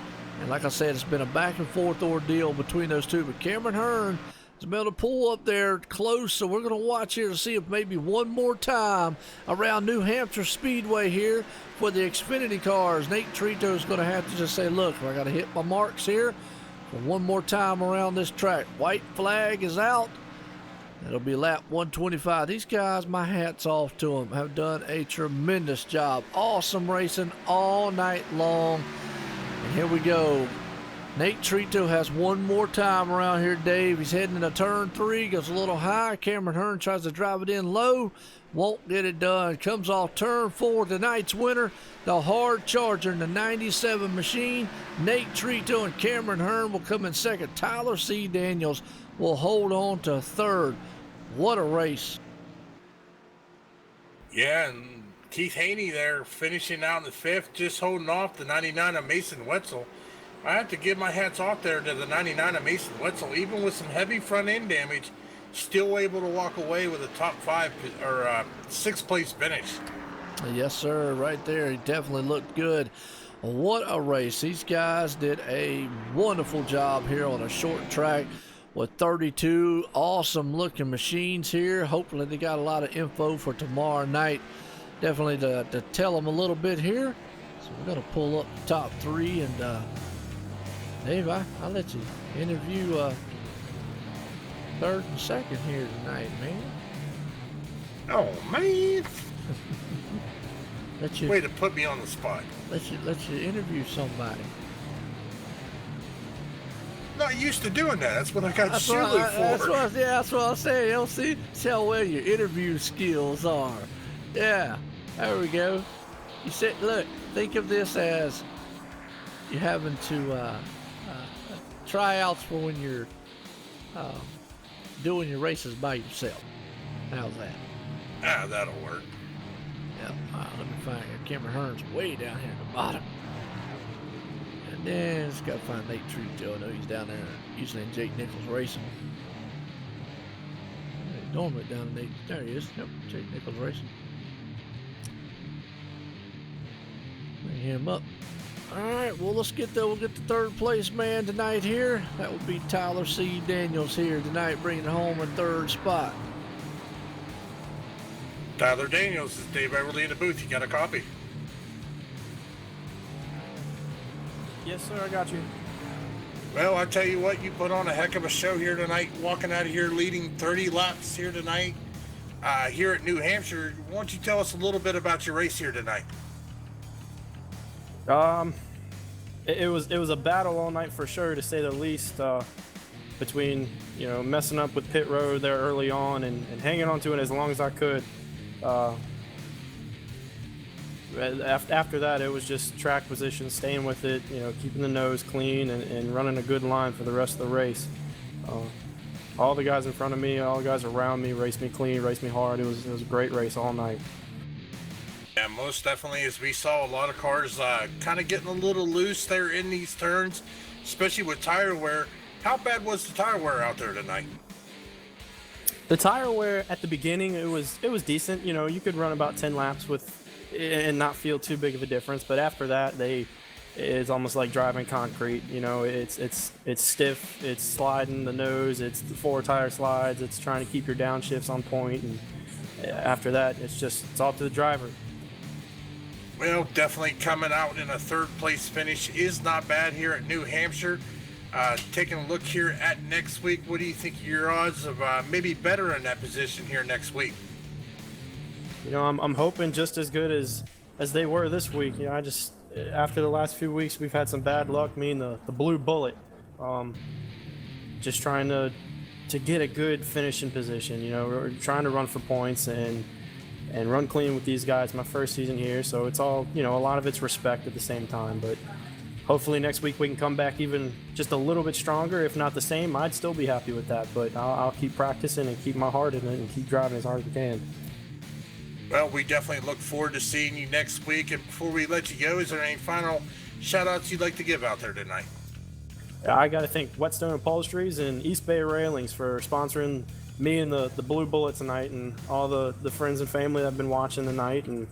B: and like I said, it's been a back and forth ordeal between those two. But Cameron Hearn has been able to pull up there close, so we're going to watch here to see if maybe one more time around New Hampshire Speedway here for the Xfinity cars. Nate Trito is going to have to just say, look, I got to hit my marks here for one more time around this track. White flag is out. It'll be lap 125. These guys, my hat's off to them, have done a tremendous job. Awesome racing all night long. And here we go. Nate Trito has one more time around here, Dave. He's heading into turn 3, goes a little high. Cameron Hearn tries to drive it in low. Won't get it done. Comes off turn 4, tonight's winner, the hard charger in the 97 machine. Nate Trito and Cameron Hearn will come in 2nd. Tyler C. Daniels will hold on to 3rd. What a race.
E: Yeah, and Keith Haney there finishing out in the 5th, just holding off the 99 of Mason Wetzel. I have to give my hats off there to the 99 of Mason Wetzel. Even with some heavy front end damage, still able to walk away with a top 5 or 6th place finish.
B: Yes, sir. Right there. He definitely looked good. What a race. These guys did a wonderful job here on a short track with 32 awesome looking machines here. Hopefully they got a lot of info for tomorrow night. Definitely to tell them a little bit here. So we're going to pull up the top 3, and Dave, I'll let you interview 3rd and 2nd here tonight, man.
E: Oh, man.
B: Let you,
E: way to put me on the spot.
B: Let you interview somebody.
E: Not used to doing that. That's what I got Shirley for.
B: That's what I'm saying. You know, see how well your interview skills are. Yeah, there we go. You said, look, think of this as you having to tryouts for when you're doing your races by yourself. How's that?
E: Ah, that'll work.
B: Yep. Let me find it. Cameron Hearn's way down here at the bottom. And then just gotta find Nate Trito. I know he's down there usually in Jake Nichols Racing. Normally down in Nate. There he is. Yep, Jake Nichols Racing. Bring him up. Alright, well let's get we'll get the third place man tonight here. That will be Tyler C. Daniels here tonight, bringing home a third spot.
E: Tyler Daniels is Dave Everly in the booth. You got a copy?
C: Yes, sir. I got you.
E: Well, I tell you what, you put on a heck of a show here tonight, walking out of here leading 30 laps here tonight, here at New Hampshire. Why don't you tell us a little bit about your race here tonight?
C: It was a battle all night for sure, to say the least. Between messing up with pit road there early on and hanging on to it as long as I could. After that, it was just track position, staying with it, keeping the nose clean and running a good line for the rest of the race. All the guys in front of me, all the guys around me raced me clean, raced me hard. It was a great race all night.
E: Yeah, most definitely, as we saw a lot of cars kind of getting a little loose there in these turns, especially with tire wear. How bad was the tire wear out there tonight?
C: The tire wear at the beginning, it was decent. You could run about 10 laps and not feel too big of a difference. But after that, it's almost like driving concrete. It's stiff, it's sliding the nose, it's the 4 tire slides, it's trying to keep your downshifts on point, and after that, it's all to the driver.
E: Well, definitely coming out in a third place finish is not bad here at New Hampshire. Taking a look here at next week, what do you think your odds of maybe better in that position here next week?
C: I'm hoping just as good as they were this week. After the last few weeks, we've had some bad luck. Me and the blue bullet, just trying to get a good finishing position. We're trying to run for points and run clean with these guys. My first season here, so it's all a lot of it's respect at the same time, but. Hopefully next week we can come back even just a little bit stronger. If not the same, I'd still be happy with that. But I'll keep practicing and keep my heart in it and keep driving as hard as I can.
E: Well, we definitely look forward to seeing you next week. And before we let you go, is there any final shout-outs you'd like to give out there tonight?
C: I got to thank Whetstone Upholsteries and East Bay Railings for sponsoring me and the Blue Bullet tonight, and all the friends and family that have been watching tonight, and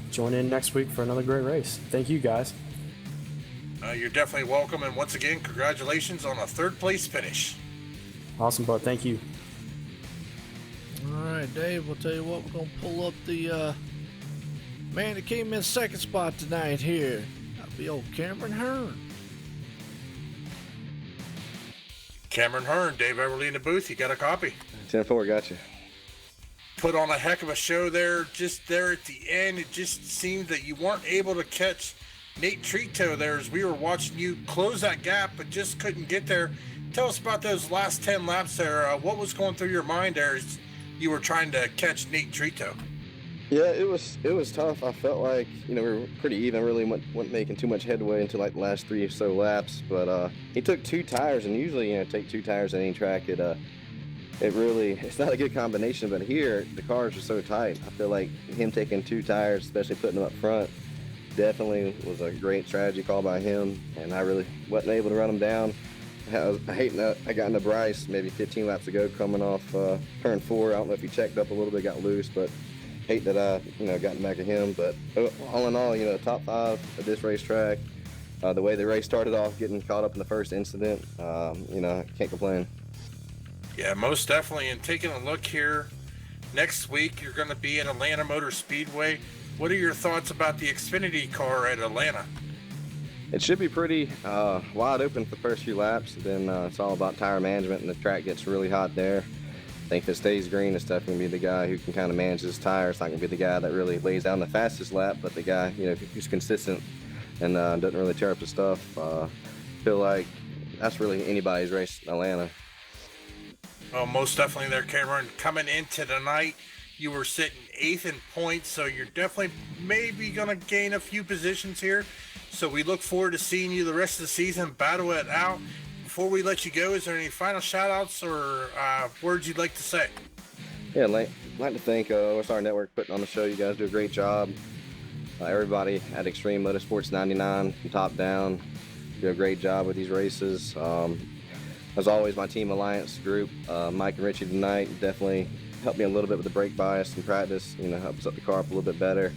C: join in next week for another great race. Thank you, guys.
E: You're definitely welcome, and once again, congratulations on a third place finish.
C: Awesome, bud. Thank you.
B: All right, Dave, we'll tell you what, we're going to pull up the man that came in second spot tonight here. That'll be old Cameron Hearn.
E: Cameron Hearn, Dave Everly in the booth. You got a copy?
G: 10-4, got you.
E: Put on a heck of a show there. Just there at the end, it just seemed that you weren't able to catch Nate Trito there as we were watching you close that gap, but just couldn't get there. Tell us about those last 10 laps there. What was going through your mind there as you were trying to catch Nate Trito?
G: Yeah, it was tough. I felt like we were pretty even. Really wasn't making too much headway until like the last 3 or so laps. But he took 2 tires, and usually take 2 tires on any track. It's not a good combination. But here the cars are so tight. I feel like him taking 2 tires, especially putting them up front, definitely was a great strategy call by him, and I really wasn't able to run him down. I hate that I got into Bryce maybe 15 laps ago coming off turn 4. I don't know if he checked up a little bit, got loose, but hate that I got back at him. But all in all, top 5 at this racetrack, the way the race started off, getting caught up in the first incident, can't complain.
E: Yeah, most definitely. And taking a look here, next week you're going to be at Atlanta Motor Speedway. What are your thoughts about the Xfinity car at Atlanta?
G: It should be pretty wide open for the first few laps. Then it's all about tire management, and the track gets really hot there. I think if it stays green, it's definitely going to be the guy who can kind of manage his tires. It's not going to be the guy that really lays down the fastest lap, but the guy who's consistent and doesn't really tear up the stuff. Feel like that's really anybody's race in Atlanta.
E: Well, most definitely there, Cameron. Coming into tonight, you were sitting 8th in points, so you're definitely maybe going to gain a few positions here. So we look forward to seeing you the rest of the season, battle it out. Before we let you go, is there any final shout-outs or words you'd like to say?
G: Yeah, I'd like to thank OSR Network for putting on the show. You guys do a great job. Everybody at Extreme Motorsports 99 from top down do a great job with these races. As always, my Team Alliance group, Mike and Richie tonight, definitely helped me a little bit with the brake bias and practice, helps up the car up a little bit better.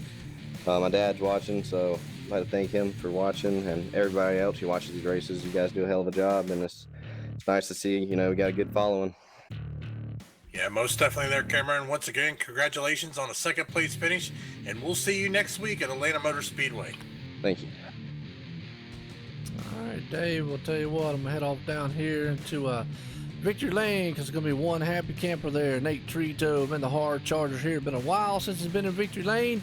G: My dad's watching, so I'd like to thank him for watching, and everybody else who watches these races. You guys do a hell of a job, and it's nice to see, we got a good following.
E: Yeah, most definitely there, Cameron. Once again, congratulations on a 2nd place finish, and we'll see you next week at Atlanta Motor Speedway.
G: Thank you.
B: All right, Dave, we'll tell you what, I'm going to head off down here into Victory Lane because there's going to be one happy camper there. Nate Trito, been the hard Chargers here. Been a while since he's been in Victory Lane.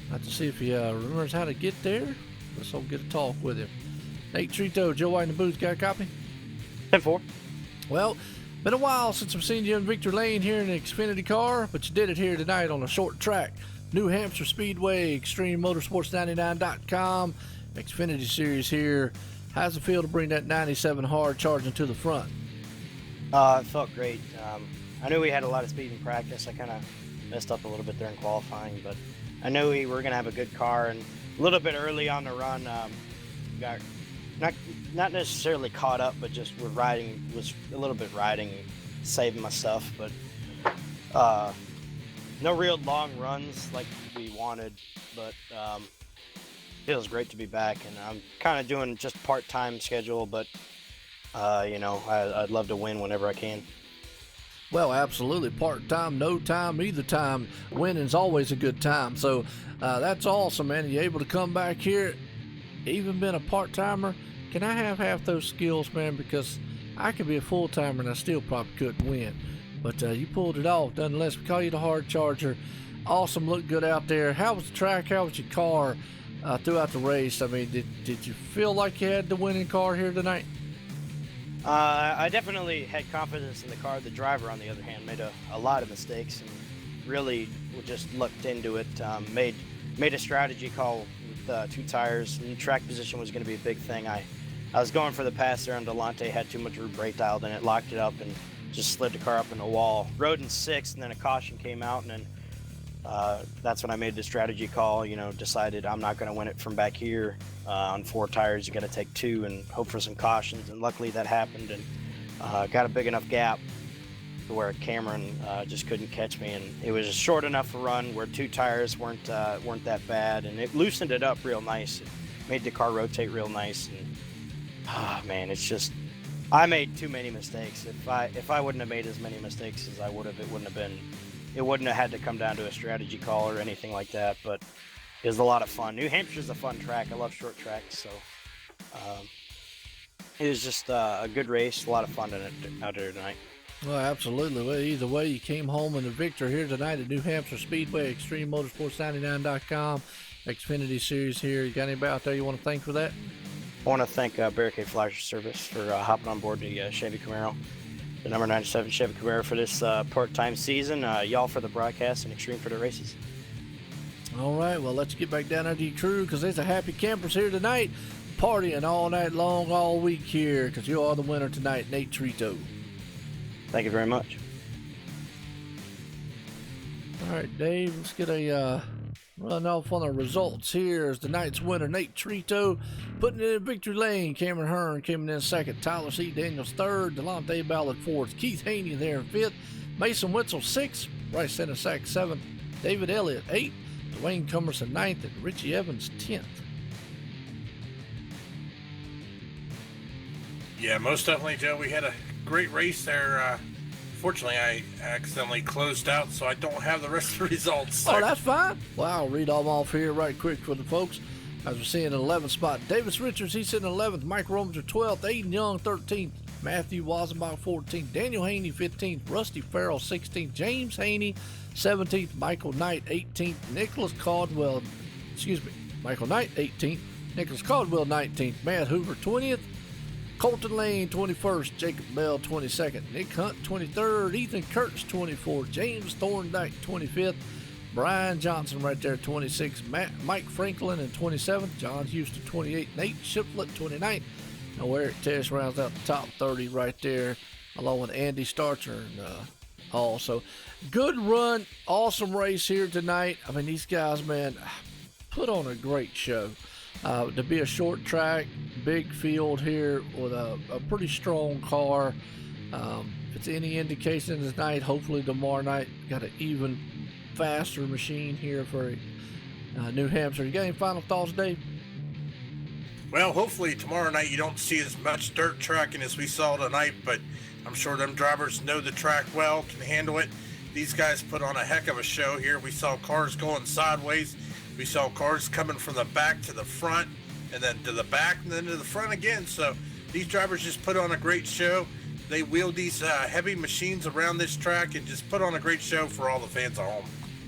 B: I'll have to see if he remembers how to get there. Let's hope get a talk with him. Nate Trito, Joe White in the booth, got a copy?
C: 10-4.
B: Well, been a while since I've seen you in Victory Lane here in an Xfinity car, but you did it here tonight on a short track. New Hampshire Speedway, ExtremeMotorsports99.com, Xfinity Series here. How's it feel to bring that 97 hard charging to the front?
H: It felt great. I knew we had a lot of speed in practice. I kind of messed up a little bit there in qualifying, but I knew we were going to have a good car. And a little bit early on the run, got not necessarily caught up, but just was a little bit riding, saving my stuff. But no real long runs like we wanted. But feels great to be back, and I'm kind of doing just part-time schedule, but I'd love to win whenever I can.
B: Well, absolutely. Part-time, no time, either time. Winning's always a good time. So that's awesome, man. You're able to come back here, even been a part-timer. Can I have half those skills, man? Because I could be a full-timer and I still probably couldn't win. But you pulled it off, nonetheless. We call you the hard charger. Awesome, looked good out there. How was the track? How was your car throughout the race? I mean, did you feel like you had the winning car here tonight?
H: I definitely had confidence in the car. The driver, on the other hand, made a lot of mistakes and really just looked into it. Made a strategy call with 2 tires. And track position was going to be a big thing. I was going for the pass there, and Delonte had too much brake dialed in it, locked it up, and just slid the car up in a wall. Rode in 6th, and then a caution came out, and then that's when I made the strategy call. Decided I'm not going to win it from back here. On 4 tires, you got to take 2 and hope for some cautions, and luckily that happened, and got a big enough gap to where Cameron just couldn't catch me, and it was a short enough run where 2 tires weren't that bad, and it loosened it up real nice. It made the car rotate real nice, and man, it's just I made too many mistakes. If I wouldn't have made as many mistakes as I would have, it wouldn't have had to come down to a strategy call or anything like that. But it was a lot of fun. New Hampshire's a fun track. I love short tracks, so it was just a good race. A lot of fun out there tonight.
B: Well, absolutely. Well, either way, you came home in the victor here tonight at New Hampshire Speedway, ExtremeMotorsports99.com, Xfinity Series here. You got anybody out there you want to thank for that?
H: I want to thank Barricade Flyer Service for hopping on board the Chevy Camaro, the number 97 Chevy Camaro for this part-time season. Y'all for the broadcast and Extreme for the races.
B: All right, well, let's get back down to the crew because there's a happy campers here tonight, partying all night long, all week here, because you are the winner tonight, Nate Trito.
H: Thank you very much.
B: All right, Dave, let's get a run off on the results here. As tonight's winner, Nate Trito, putting it in victory lane. Cameron Hearn coming in 2nd. Tyler C. Daniels 3rd. Delonte Ballard 4th. Keith Haney there in 5th. Mason Witzel 6th. Bryce Senasack 7th. David Elliott 8th. Dwayne Cummerson 9th. And Richie Evans 10th.
E: Yeah, most definitely, Joe. We had a great race there. Fortunately, I accidentally closed out, so I don't have the rest of the results.
B: Oh, that's fine. Well, I'll read them off here right quick for the folks. As we're seeing an 11th spot, Davis Richards, he's sitting 11th. Mike Rominger 12th. Aiden Young 13th. Matthew Wassenbach 14th. Daniel Haney 15th. Rusty Farrell 16th. James Haney 17th. Michael Knight 18th. Michael Knight 18th. Nicholas Caldwell 19th. Matt Hoover 20th. Colton Lane 21st, Jacob Bell 22nd, Nick Hunt 23rd, Ethan Kurtz 24th, James Thorndike 25th, Brian Johnson right there, 26. Mike Franklin in 27th. John Houston, 28. Nate Shiplet, 29th. Now Eric Tesh rounds out the top 30 right there, along with Andy Starcher and also. Good run, awesome race here tonight. I mean, these guys, man, put on a great show. To be a short track, big field here with a pretty strong car. If it's any indication tonight, hopefully tomorrow night, got an even faster machine here for New Hampshire. You got any final thoughts, Dave?
E: Well, hopefully tomorrow night you don't see as much dirt tracking as we saw tonight, but I'm sure them drivers know the track well, can handle it. These guys put on a heck of a show here. We saw cars going sideways. We saw cars coming from the back to the front, and then to the back, and then to the front again. So these drivers just put on a great show. They wheeled these heavy machines around this track and just put on a great show for all the fans at home.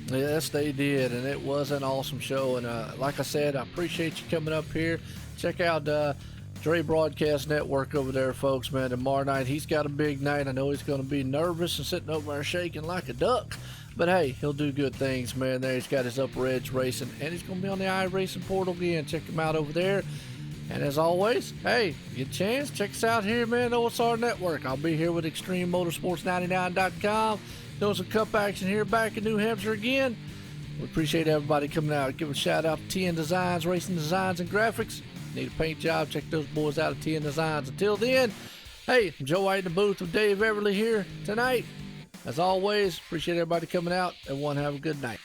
B: Yes, they did, and it was an awesome show. And like I said, I appreciate you coming up here. Check out Dre Broadcast Network over there, folks, man. Tomorrow night, he's got a big night. I know he's going to be nervous and sitting over there shaking like a duck. But, hey, he'll do good things, man. There, he's got his Upper Edge Racing, and he's going to be on the iRacing portal again. Check him out over there. And as always, hey, get a chance, check us out here, man, OSR Network. I'll be here with ExtremeMotorsports99.com. Doing some cup action here back in New Hampshire again. We appreciate everybody coming out. Give a shout out to TN Designs, Racing Designs and Graphics. Need a paint job, check those boys out at TN Designs. Until then, hey, I'm Joe White in the booth with Dave Everly here tonight. As always, appreciate everybody coming out. Everyone have a good night.